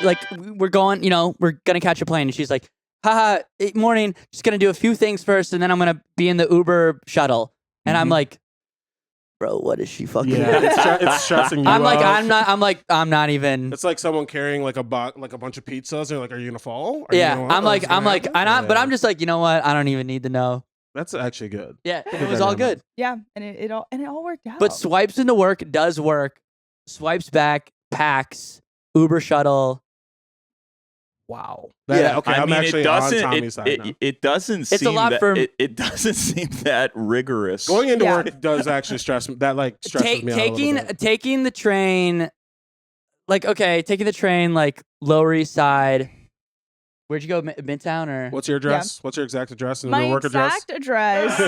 Like we're going, we're gonna catch a plane, and she's like, haha, morning. Just gonna do a few things first, and then I'm gonna be in the Uber shuttle. And I'm Mhm. like, bro, what is she fucking? Yeah, it's stressing you I'm like, out. I'm not even. It's like someone carrying like a bunch of pizzas. And you're like, are you gonna fall? Are you Yeah, gonna- I'm what's like, gonna happen? but Yeah. I'm just like, you know what? I don't even need to know. That's actually good. Yeah, it Good was all dynamic. good. Yeah, and it all worked out. But swipes into work does work. Swipes back, packs, Uber shuttle. Wow. Yeah. Okay. I I'm mean, actually it doesn't. on Tommy's side now. It doesn't a seem lot that, for- it doesn't seem that rigorous. Going into Yeah. work does actually stress me. That like stresses me out a little bit. Taking the train, taking the train like Lower East Side Where'd you go? Midtown or? What's your address? What's your exact address and My your work exact address,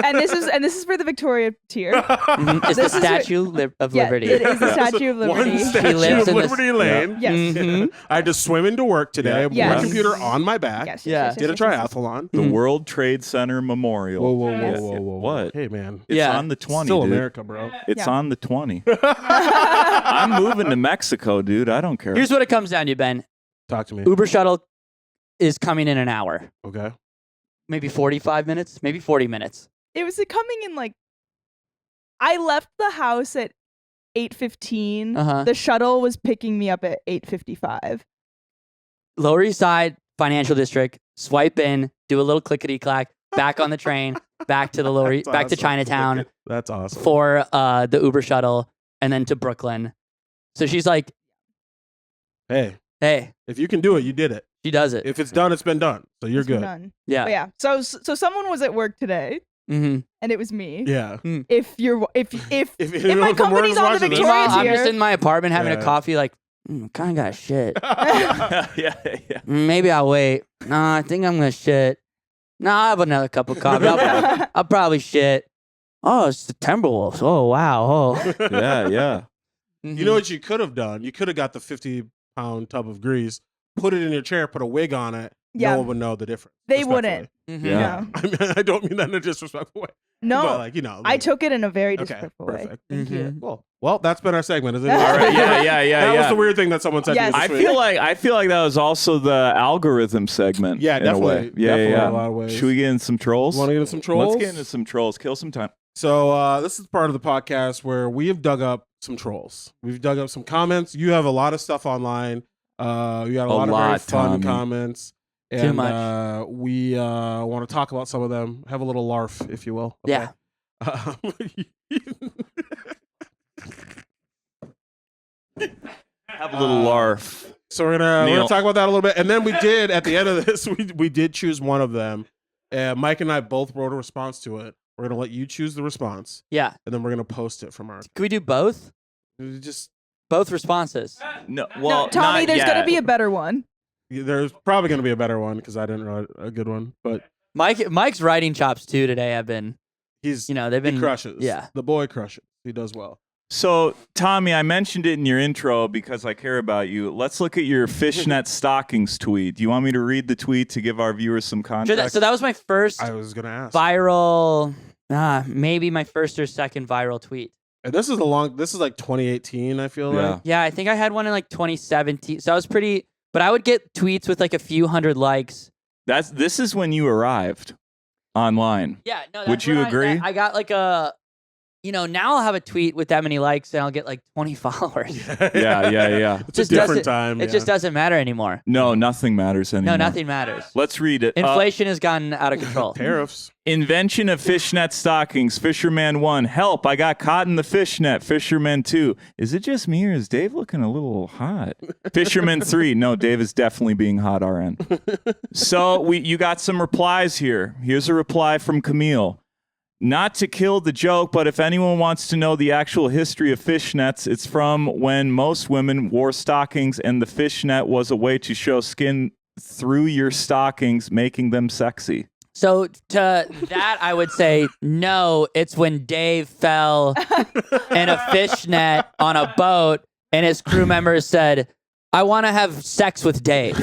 and this is for the Victoria tier. Mhm. It's the This is Statue of Yeah, Liberty. it is the Statue of Liberty. One Statue lives of in this- Liberty Lane. Yes. Mhm. I had to swim into work today. Yeah. My Yes. computer on my back. Yes. Yeah. Yes, Did a yes, yes, yes. triathlon. The Mhm. World Trade Center Memorial. Whoa. What? Hey, man. It's Yeah. on the 20, Still dude. America, bro. It's Yeah. on the 20. I'm moving to Mexico, dude. I don't care. Here's what it comes down to, Ben. Talk to me. Uber shuttle is coming in an hour. Okay. Maybe 45 minutes, maybe 40 minutes. It was coming in like. I left the house at 8:15. Uh-huh. The shuttle was picking me up at 8:55. Lower East Side Financial District, swipe in, do a little clickety clack, back on the train, back to the That's back to awesome. Chinatown That's awesome. for the Uber shuttle, and then to Brooklyn. So she's like, Hey, hey, if you can do it, you did it. she does it. If it's done, it's been done. So you're It's been good. done. Yeah. But yeah. So someone was at work today, Mm-hmm. and it was me. Yeah. If you're if If my anyone from work company's is on the watching this- Victoria Meanwhile, I'm tier, just in my apartment having Yeah. a coffee, like, kind of got shit. yeah. Maybe I'll wait. No, I think I'm gonna shit. No, I'll have another cup of coffee. I'll probably shit. Oh, it's the Timberwolves. Oh, wow. Oh. Yeah. You know what you could have done? You could have got the 50-pound tub of grease, put it in your chair, put a wig on it. Yeah. No one would know the difference. They respectfully. wouldn't. Mhm. Yeah. I mean, I don't mean that in a disrespectful way. No, But like, you know. I took it in a very Okay, disrespectful way. perfect. Thank you. Mhm. Cool. Well, that's been our segment, isn't it? All right, yeah. That was the weird thing that someone said Yes. to me I this week. feel like that was also the algorithm segment. Yeah, in a definitely. way. Yeah, Definitely yeah. in a lot of ways. Should we get in some trolls? Want to get into some trolls? Let's get into some trolls. Kill some time. So this is part of the podcast where we have dug up some trolls. We've dug up some comments. You have a lot of stuff online. You got a lot of very fun Tommy. comments. And, Too much. We want to talk about some of them. Have a little larf, if you will. Okay? Yeah. Have a little larf. So we're gonna Neil. talk about that a little bit, and then we did at the end of this. We did choose one of them. Mike and I both wrote a response to it. We're gonna let you choose the response, Yeah. and then we're gonna post it from our. Can we do both? Just Both responses. No, well, no, Tommy, not there's yet. gonna be a better one. there's probably gonna be a better one because I didn't write a good one, but Mike's writing chops too today have been, he's they've been he crushes. Yeah. The boy crushes. He does well. So, Tommy, I mentioned it in your intro because I care about you. Let's look at your fishnet stockings tweet. Do you want me to read the tweet to give our viewers some Sure, context? so that was my first I was gonna ask. viral, maybe my first or second viral tweet. And this is like 2018. I feel Yeah. like. Yeah, I think I had one in like 2017. So I was pretty, but I would get tweets with like a few hundred likes. This is when you arrived online. Yeah, no. Would that's you when agree? I got like now I'll have a tweet with that many likes and I'll get like 20 followers. Yeah. It's Just a different doesn't- time. It just doesn't matter anymore. No, nothing matters anymore. No, nothing matters. Let's read it. Inflation has gotten out of control. Tariffs. Invention of fishnet stockings. Fisherman 1. Help, I got caught in the fishnet. Fisherman 2. Is it just me or is Dave looking a little hot? Fisherman 3. No, Dave is definitely being hot RN. So you got some replies here. Here's a reply from Camille. Not to kill the joke, but if anyone wants to know the actual history of fishnets, it's from when most women wore stockings and the fishnet was a way to show skin through your stockings, making them sexy. So to that, I would say no. It's when Dave fell in a fishnet on a boat, and his crew members said, "I want to have sex with Dave."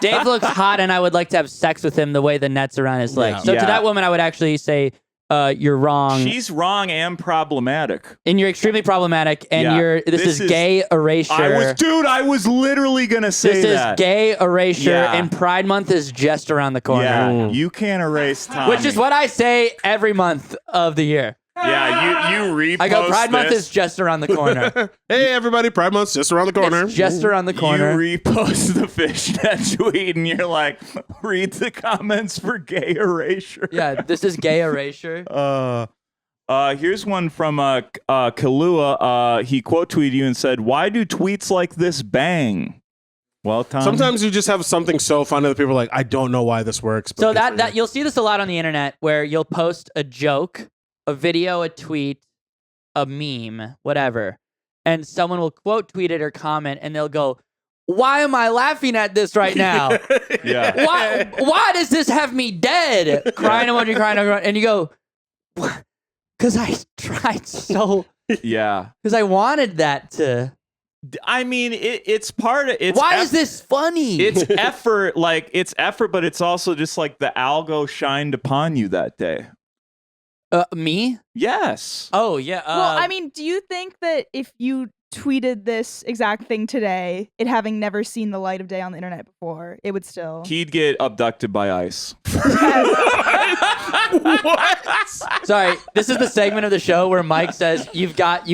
Dave looks hot, and I would like to have sex with him the way the net's around his legs. Yeah. So Yeah. to that woman, I would actually say, "You're wrong, She's wrong and problematic. and you're extremely problematic, and Yeah. this is is- gay erasure." I was literally gonna say This is that. gay erasure, Yeah. and Pride Month is just around the corner. Yeah, you can't erase Tommy. Which is what I say every month of the year. Yeah, you repost I go, Pride Month this. is just around the corner. Hey, everybody! Pride Month's just around the corner. It's just around the corner. You repost the fishnet tweet, and you're like, read the comments for gay erasure. Yeah, this is gay erasure. Here's one from Kalua. He quote tweeted you and said, "Why do tweets like this bang?" Well, Tom. Sometimes you just have something so funny that people are like, I don't know why this works. But So good for that you. you'll see this a lot on the internet where you'll post a joke, a video, a tweet, a meme, whatever, and someone will quote tweet it or comment, and they'll go, why am I laughing at this right now? Yeah. Why does this have me dead? Crying emoji, crying emoji. And you go, because I tried so, Yeah. because I wanted that to. I mean, it's part of it's. Why is this funny? It's effort, but it's also just like the algo shined upon you that day. Me? Yes. Oh, yeah. Well, I mean, do you think that if you tweeted this exact thing today, it having never seen the light of day on the internet before, it would still. He'd get abducted by ICE. What? Sorry, this is the segment of the show where Mike says you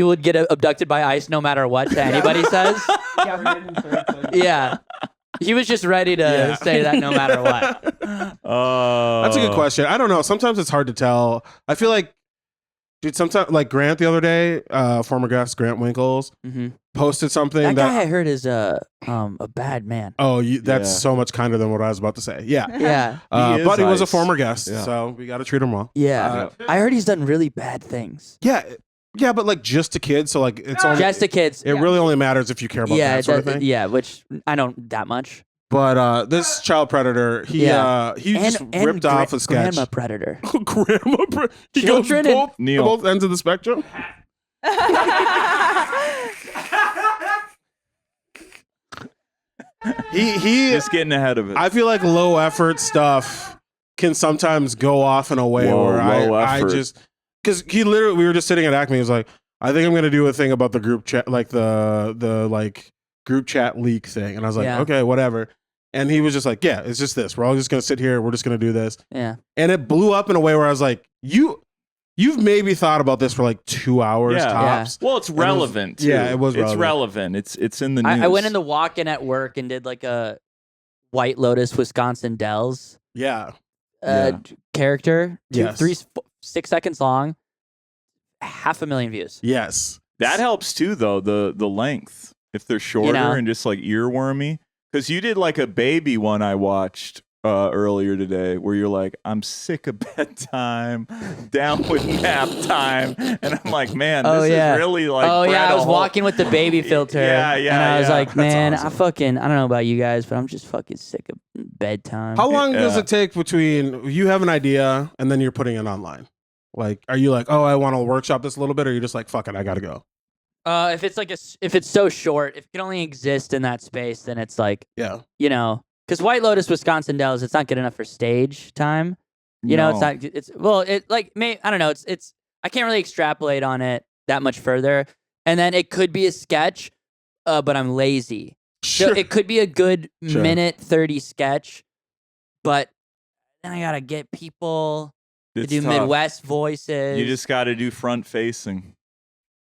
would get abducted by ICE no matter what to anybody says. Yeah. He was just ready to say that no matter what. That's a good question. I don't know. Sometimes it's hard to tell. I feel like, dude, sometimes, like Grant the other day, former guest Grant Winkles, posted something that guy I heard is a bad man. Oh, that's so much kinder than what I was about to say. Yeah. Yeah. But he was a ICE. former guest, Yeah. so we got to treat him well. Yeah. I heard he's done really bad things. Yeah, but like just to kids, so like it's only Just to kids. it really only matters if you care about that sort of thing. Yeah, which I don't that much. But this child predator, he just ripped off a sketch. Grandma predator. Grandma predator. He goes Children and- both ends of the spectrum. he Just getting ahead of it. I feel like low effort stuff can sometimes go off in a way where low I effort. just because we were just sitting at Acme. He was like, I think I'm gonna do a thing about the group chat, like the like group chat leak thing, and I was like, okay, whatever. And he was just like, yeah, it's just this. We're all just gonna sit here. We're just gonna do this. Yeah. And it blew up in a way where I was like, you've maybe thought about this for like 2 hours tops. Well, it's relevant. Too. Yeah, it was It's relevant. relevant. It's in the news. I went in the walk-in at work and did like a White Lotus, Wisconsin Dells character. 6 seconds long. 500,000 views. Yes. That helps too, though, the length. If they're shorter and just like earwormy. Because you did like a baby one I watched earlier today where you're like, I'm sick of bedtime, down with nap time. And I'm like, man, this is really like. Oh, yeah. I was walking with the baby filter. And I was like, man, awesome. I don't know about you guys, but I'm just fucking sick of bedtime. How long does it take between you have an idea and then you're putting it online? Like, are you like, oh, I want to workshop this a little bit, or are you just like, fuck it, I gotta go? If it's so short, if it can only exist in that space, then it's like, you know, because White Lotus, Wisconsin Dells, it's not good enough for stage time. You know, it's not. I don't know. It's. I can't really extrapolate on it that much further. And then it could be a sketch, but I'm lazy. Sure. So it could be a good minute 30 sketch, but then I gotta get people to do tough. Midwest voices. You just got to do front facing.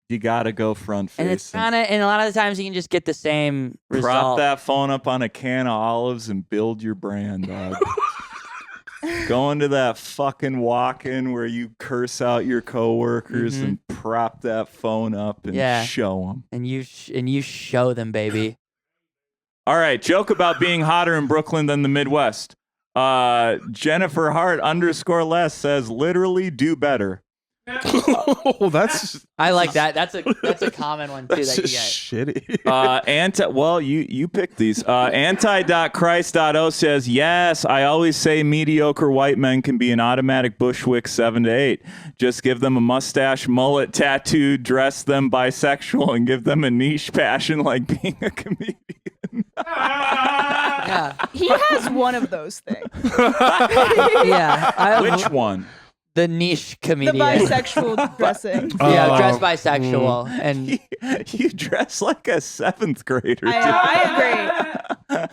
You got to go front facing. And it's kind of, and a lot of the times you can just get the same result. Prop that phone up on a can of olives and build your brand, dog. Go into that fucking walk-in where you curse out your coworkers and prop that phone up and show them. And you show them, baby. All right, joke about being hotter in Brooklyn than the Midwest. Jennifer Hart _less says literally do better. Oh, that's. I like that. That's a common one too That's that you just get. shitty. You picked these. Anti.Christ.o says, yes, I always say mediocre white men can be an automatic Bushwick 7 to 8. Just give them a mustache, mullet, tattoo, dress them bisexual, and give them a niche passion like being a comedian. Yeah. He has one of those things. Yeah. Which one? The niche The comedian. bisexual dressing. Yeah, dress bisexual. And You dress like a 7th grader. I agree.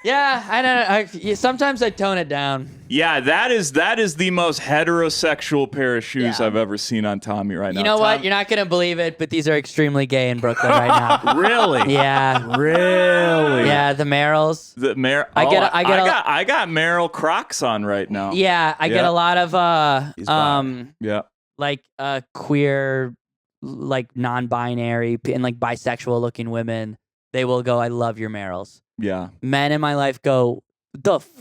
yeah, I don't know. Sometimes I tone it down. Yeah, that is the most heterosexual pair of shoes I've ever seen on Tommy right now. You know what? You're not going to believe it, but these are extremely gay in Brooklyn right now. Really? Yeah. Really? Yeah, the Merrills. The I got Merrill Crocs on right now. Yeah, I get a lot of Yeah. like queer, like non-binary and like bisexual looking women. They will go, I love your Merrills. Yeah. Men in my life go,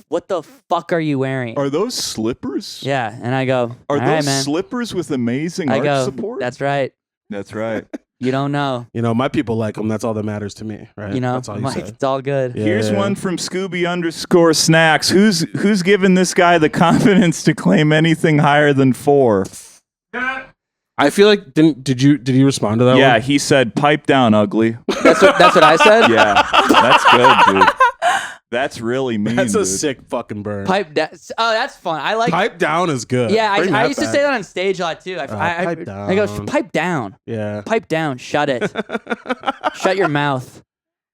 what the fuck are you wearing? Are those slippers? Yeah, and I go, Are all right, those man. slippers with amazing I arch go, support? that's right. That's right. You don't know. You know, my people like him. That's all that matters to me, right? You know, that's all you like, say. it's all good. Yeah. Here's one from Scooby_Snacks. Who's given this guy the confidence to claim anything higher than 4? I feel like did you respond to that? Yeah, one? he said, "Pipe down, ugly." That's what I said. Yeah, that's good, dude. That's really mean. That's a dude. sick fucking burn. Pipe down. Oh, that's fun. I like. Pipe down is good. Yeah, Bring I that used to back. say that on stage a lot too. pipe I go, down. pipe down. Yeah, Pipe down. Shut it. Shut your mouth.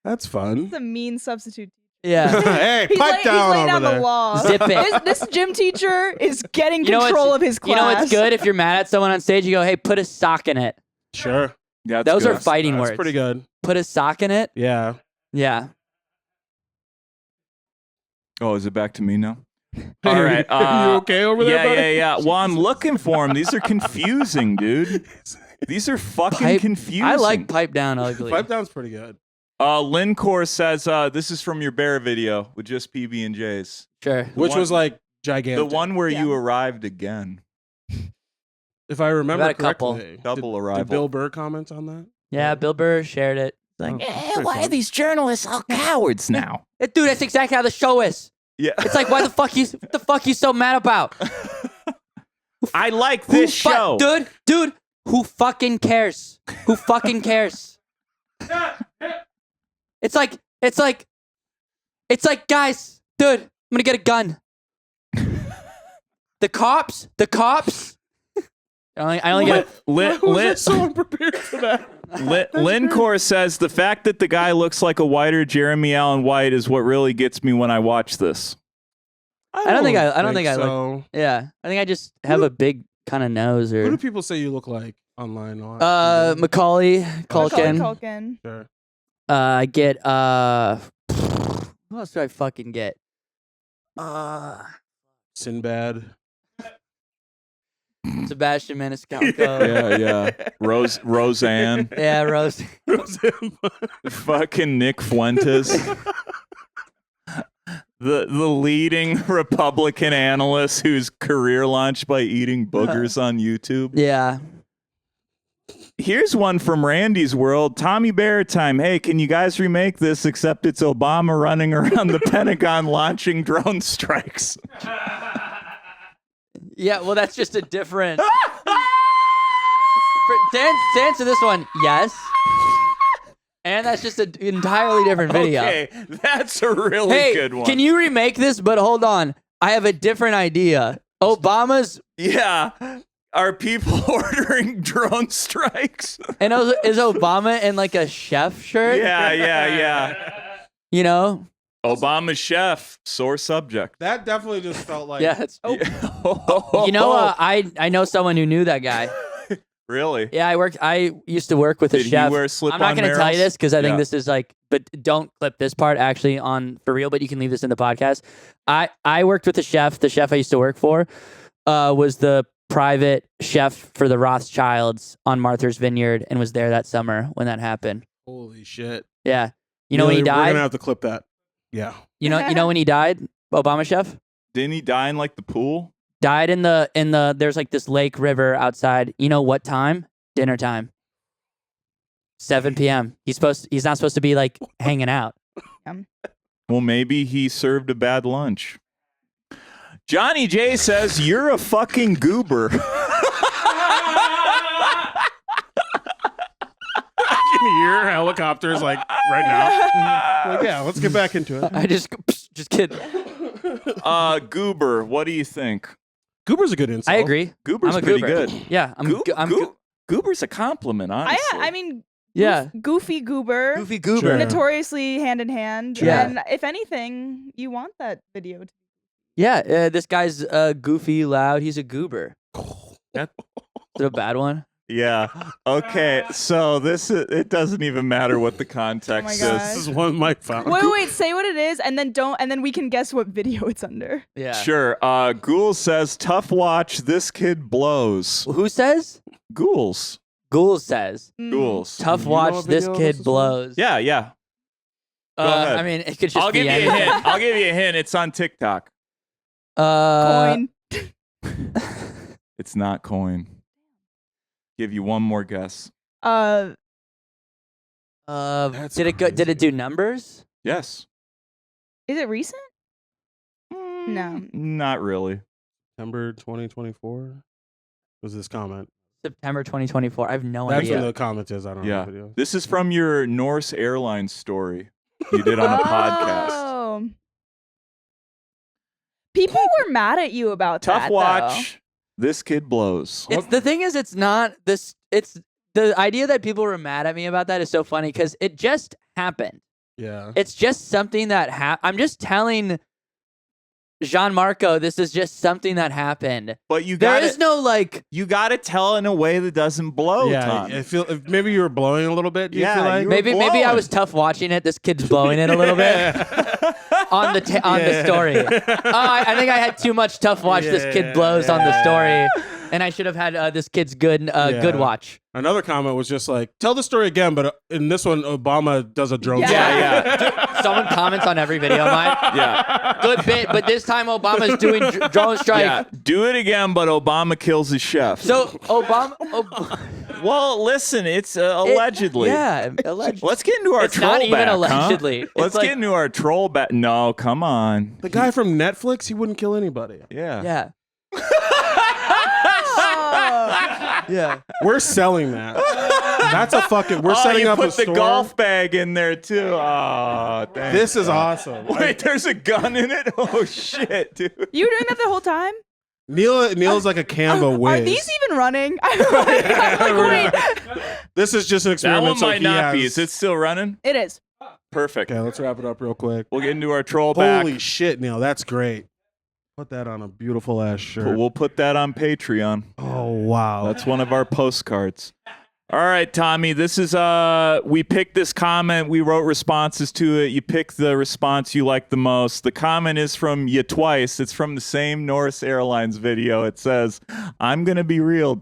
that's fun. It's a mean substitute. Yeah. Hey, He's, pipe down laying over down there. the law. Zip it. This gym teacher is getting You know control what's- of his class. You know what's good? If you're mad at someone on stage, you go, hey, put a sock in it. Sure, Yeah, Those good. are fighting that's words. pretty good. Put a sock in it. Yeah. Yeah. Oh, is it back to me now? All right. you okay over there? Yeah, buddy? yeah. Well, I'm looking for them. These are confusing, dude. These are fucking Pipe- confusing. I like pipe down ugly. Pipe down's pretty good. Lincor says this is from your bear video with just PB and J's. Sure. Which one- was like The gigantic. one where Yeah. you arrived again. if I remember About a couple. correctly. Double did, arrival. Did Bill Burr comment on that? Yeah, Bill Burr shared it. Oh, Like, that's pretty fun. these journalists all cowards now? dude, that's exactly how the show is. Yeah. It's like, what the fuck you so mad about? I like this Who fu- show. Dude, who fucking cares? Who fucking cares? It's like, guys, dude, I'm gonna get a gun. The cops. I only get Why was I so unprepared for that? Lincor says the fact that the guy looks like a whiter Jeremy Allen White is what really gets me when I watch this. I don't think I look. so. Yeah, I think I just have a big kind of nose Who do or. people say you look like online a lot? Macaulay Macaulay Culkin. Culkin. Sure. I get who else do I fucking get? Sinbad. Sebastian Maniscalco. Yeah. Roseanne. Yeah, Rose. Fucking Nick Fuentes. The leading Republican analyst whose career launched by eating boogers on YouTube. Yeah. Here's one from Randy's World. Tommy Bear time. Hey, can you guys remake this except it's Obama running around the Pentagon launching drone strikes? Yeah, well, that's just a different. To answer this one, yes. And that's just an entirely different video. Okay, that's a really Hey, good one. can you remake this? But hold on. I have a different idea. Obama's. Yeah. Are people ordering drone strikes? And is Obama in like a chef shirt? Yeah. You know? Obama chef, sore subject. That definitely just felt like. Yeah. That's, Oh. you know, I know someone who knew that guy. Really? Yeah, I used to work with a Did he chef. wear I'm slip-on not going to tell you barrels? this because I think Yeah. this is like, but don't clip this part actually on for real. But you can leave this in the podcast. I worked with a chef. The chef I used to work for was the private chef for the Rothschilds on Martha's Vineyard and was there that summer when that happened. Holy shit. Yeah, you know when he We're died. gonna have to clip that. Yeah. You know when he died. Obama chef Didn't he die in like the pool? died in the. There's like this lake river outside. You know what time? Dinner time. 7 p.m. He's not supposed to be like hanging out. Well, maybe he served a bad lunch. Johnny J says, you're a fucking goober. I can hear helicopters like right now. Like, yeah, let's get back into it. I just kidding. Goober, what do you think? Goober's a good insult. I agree. Goober's I'm a pretty goober. good. Yeah, Goober's a compliment, honestly. I mean, yeah. goofy goober. Goofy goober. Sure. Notoriously hand in hand. Yeah. And if anything, you want that video to Yeah, this guy's goofy, loud. He's a goober. That- Is it a bad one? Yeah. Okay. So it doesn't even matter what the context gosh. This is. is one Mike found. wait, say what it is, and then we can guess what video it's under. Yeah. Sure. Ghoul says, tough watch. This kid blows. Who says? Ghouls. Ghoul says. Ghouls. Tough You know watch. what This video kid this is blows. Yeah. Go ahead. I mean, it could just I'll be give you a anything. hint. I'll give you a hint. It's on TikTok. Coin. It's not coin. Give you one more guess. That's Did it go? Did it do numbers? Yes. Is it recent? No. Not really. September 2024 was this comment. September 2024. I have no That's idea. when the comment is. I don't know Yeah. the video. This is from your Norse Airlines story you did on a podcast. Oh. People were mad at you about Tough that. watch. This kid blows. It's the thing is, it's not this. It's the idea that people were mad at me about that is so funny because it just happened. Yeah. It's just something that I'm just telling Gianmarco this is just something that happened. But you There got is no like. you got to tell in a way that doesn't blow. Yeah, Tom. I feel if maybe you were blowing a little bit. Do you Yeah, feel like? you were Maybe I blowing. was tough watching it. This kid's blowing it a little bit on the the story. I think I had too much tough watch. This kid blows on the story, and I should have had this kid's good good watch. Another comment was just like, tell the story again, but in this one, Obama does a drone. Yeah. Someone comments on every video of mine. Yeah. Good bit, but this time Obama's doing drone strike. Yeah. Do it again, but Obama kills his chef. So Obama. Well, listen, it's allegedly. Allegedly. Let's get into our It's troll not even back, huh? allegedly. It's Let's like- get into our troll back. No, come on. The guy from Netflix, he wouldn't kill anybody. Yeah. Yeah. Oh. Yeah. We're selling that. That's a fucking. We're setting you up put a the store. golf bag in there too. Oh, thanks. This is awesome. Wait, there's a gun in it? Oh shit, dude. You were doing that the whole time? Neil's like a Canva whiz. Are these even running? I'm like, wait. This is just an That experiment. one so might he not be. has- Is it still running? It is. Perfect. Okay, let's wrap it up real quick. We'll get into our troll back. Holy shit, Neil, that's great. Put that on a beautiful ass shirt. We'll put that on Patreon. Oh wow, That's one of our postcards. All right, Tommy, this is we picked this comment, we wrote responses to it. You picked the response you like the most. The comment is from you twice. It's from the same Norse Airlines video. It says, "I'm going to be real ...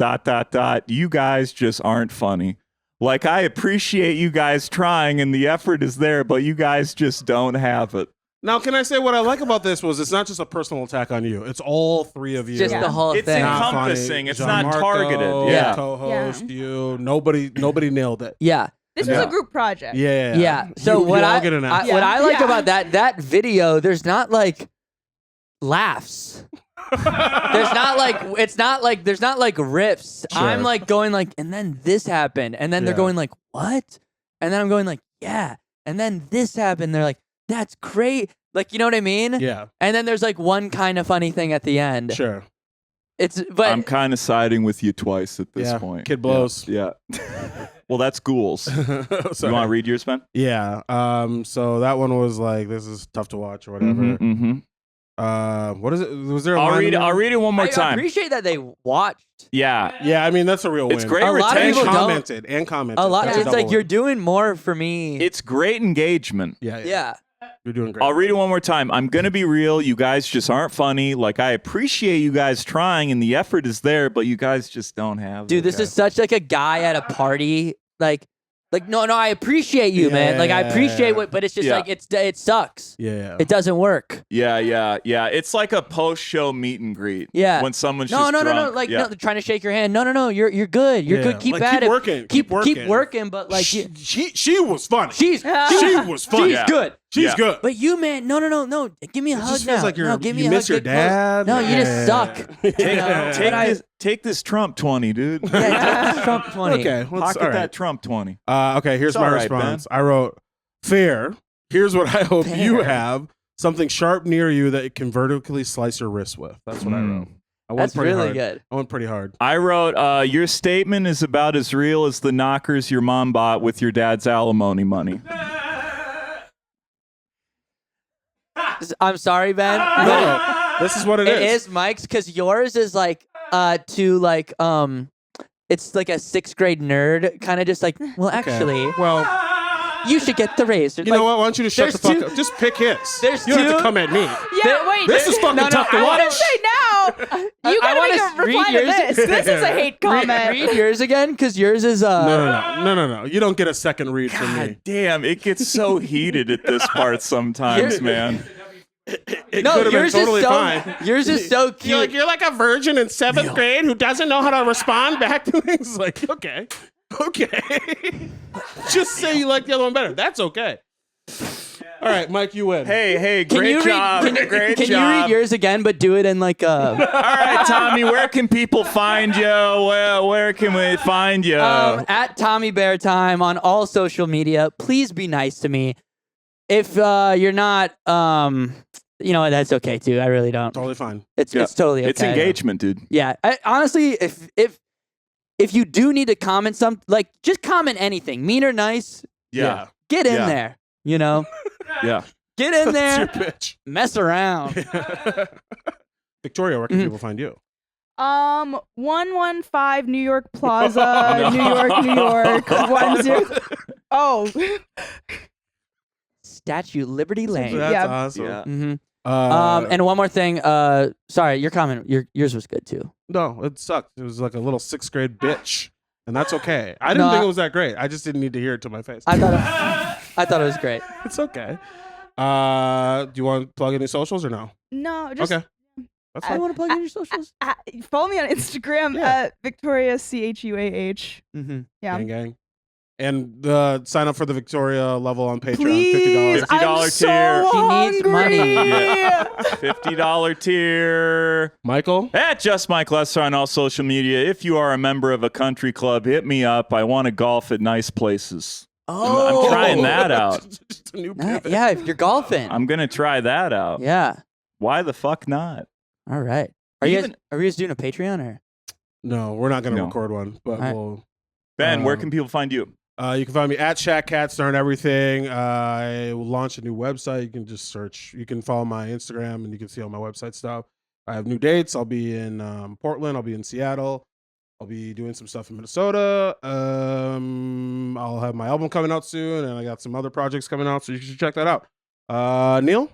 You guys just aren't funny. Like, I appreciate you guys trying and the effort is there, but you guys just don't have it." Now, can I say what I like about this was it's not just a personal attack on you. It's all three of you. Just the whole It's thing. Not encompassing. funny. It's not Gianmarco, targeted. Yeah. Co-host, you. Nobody nailed it. Yeah. This was Yeah. a group project. Yeah. Yeah. So you what all I, get an I F. what I like Yeah. about that video, there's not like laughs. There's not like riffs. Sure. I'm like going like, and then this happened, and then they're Yeah. going like, what? And then I'm going like, yeah, and then this happened. They're like, that's great. Like, you know what I mean? Yeah, And then there's like one kind of funny thing at the end. sure. But I'm kind of siding with you twice at this Yeah, point. kid blows. Yeah. Well, that's ghouls. Sorry. You want to read yours, Ben? Yeah. So that one was like, this is tough to watch or whatever. What is it? Was there a I'll line read. in there? I'll read it one more I time. appreciate that they watched Yeah. Yeah, I mean that's a real win. It's great A lot of And retention. people don't- commented. a lot. That's It's double like win. you're doing more for me. It's great engagement. Yeah, yeah. You're doing great. I'll read it one more time. I'm going to be real. You guys just aren't funny. Like, I appreciate you guys trying and the effort is there, but you guys just don't have Dude, it. this is such like a guy at a party. Like no, I appreciate you, man. Like I appreciate what, but it's just Yeah. like it sucks. Yeah. It doesn't work. Yeah. It's like a post-show meet and greet. Yeah. When someone's No, just no, drunk. like yeah. no, they're trying to shake your hand. No, you're good. You're Yeah. good. Keep Like, at keep it. working. Keep Keep working. But like she was funny. she's she was funny. she's good. She's Yeah. good. But you, man, no. Give me a It hug just now. feels like no, give me you a miss hug. your Get close. dad. No, you just Yeah. suck. Take this Trump 20, dude. Yeah, take Trump 20. Okay. Pocket all right. that Trump 20. Okay, here's It's my all right, response. I wrote, fair. Here's what I hope you have. Something sharp near you that you can vertically slice your wrist with. That's what I wrote. I went That's pretty really hard. good. I went pretty hard. I wrote, your statement is about as real as the knockers your mom bought with your dad's alimony money. I'm sorry, Ben. No, this is what It is Mike's because yours is like to like it's like a sixth grade nerd kind of just like well actually Well, you should get the razor. you know what? Why don't you just shut the there's fuck two- up? Just pick his. there's You don't have two- to come at me. Yeah, wait. This is fucking tough to I watch. didn't say now. You I gotta wanna make a read reply to yours. this. This is a hate comment. Read yours again because yours is No. You don't get a second read from me. God damn, it gets so heated at this part sometimes, You're- man. It no could have been yours totally is so fine. yours is so cute. You're like a virgin in seventh grade who doesn't know how to respond back to things. Like, okay. Okay. Just say you like the other one better. That's okay. All right, Mike, you win. Hey, great job. Great Can job. you read yours again, but do it in like a All right, Tommy, where can people find you? Where can we find you? at Tommy Bear Time on all social media? Please be nice to me. If you're not, you know, that's okay too. I really don't. Totally fine. It's totally okay. It's engagement, dude. Yeah, honestly, if you do need to comment like just comment anything, mean or nice. Yeah. Get in Yeah. there. You know, Yeah. get in That's your there. pitch. Mess around. Victoria, where can people find you? 115 New York Plaza, New York. 10. Oh, Statue Liberty Lane. That's Yeah. awesome. Yeah. Mm-hmm. And one more thing. Sorry, your comment. Yours was good too. No, it sucked. It was like a little 6th grade bitch. And that's okay. I didn't No, think it was that great. I just didn't need to hear it to my face. I thought it was great. It's okay. Do you want to plug any socials or no? no, just Okay. That's I fine. want to plug in your socials. follow me on Instagram Yeah. at Victoria CHUAH. Mm-hmm. Yeah. Gang. And sign up for the Victoria level on Patreon. Please, $50. I'm $50 so tier. She needs money. hungry. $50 tier. Michael? At Just Mike Lesser on all social media. If you are a member of a country club, hit me up. I want to golf at nice places. I'm trying that out. Just a new pivot. Yeah, if you're golfing. I'm going to try that out. Yeah. Why the fuck not? All right. Are you Even- guys doing a Patreon or? No, we're not going to No. record one, but All right. we'll. Ben, where can people find you? You can find me at Shaq Catstar and everything. I will launch a new website. You can just search. You can follow my Instagram and you can see all my website stuff. I have new dates. I'll be in Portland. I'll be in Seattle. I'll be doing some stuff in Minnesota. I'll have my album coming out soon, and I got some other projects coming out, so you should check that out. Neil?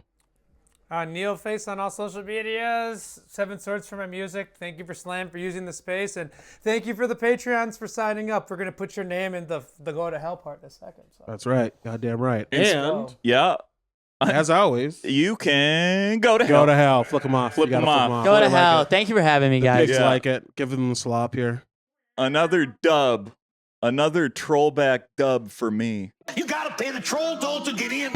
Neil Face on all social medias. 7 Swords for my music. Thank you for Slam for using the space, and thank you for the Patreons for signing up. We're gonna put your name in the go to hell part in a second. So. That's right. Goddamn right. It's- And Yeah. as always, You can go to go hell. to hell. Flick them off. Flip You gotta 'em off. Go to Like hell. it. Thank you for having me, The guys. pigs Yeah. like it. Give them the slop here. Another dub. Another trollback dub for me. You gotta pay the troll toll to get in.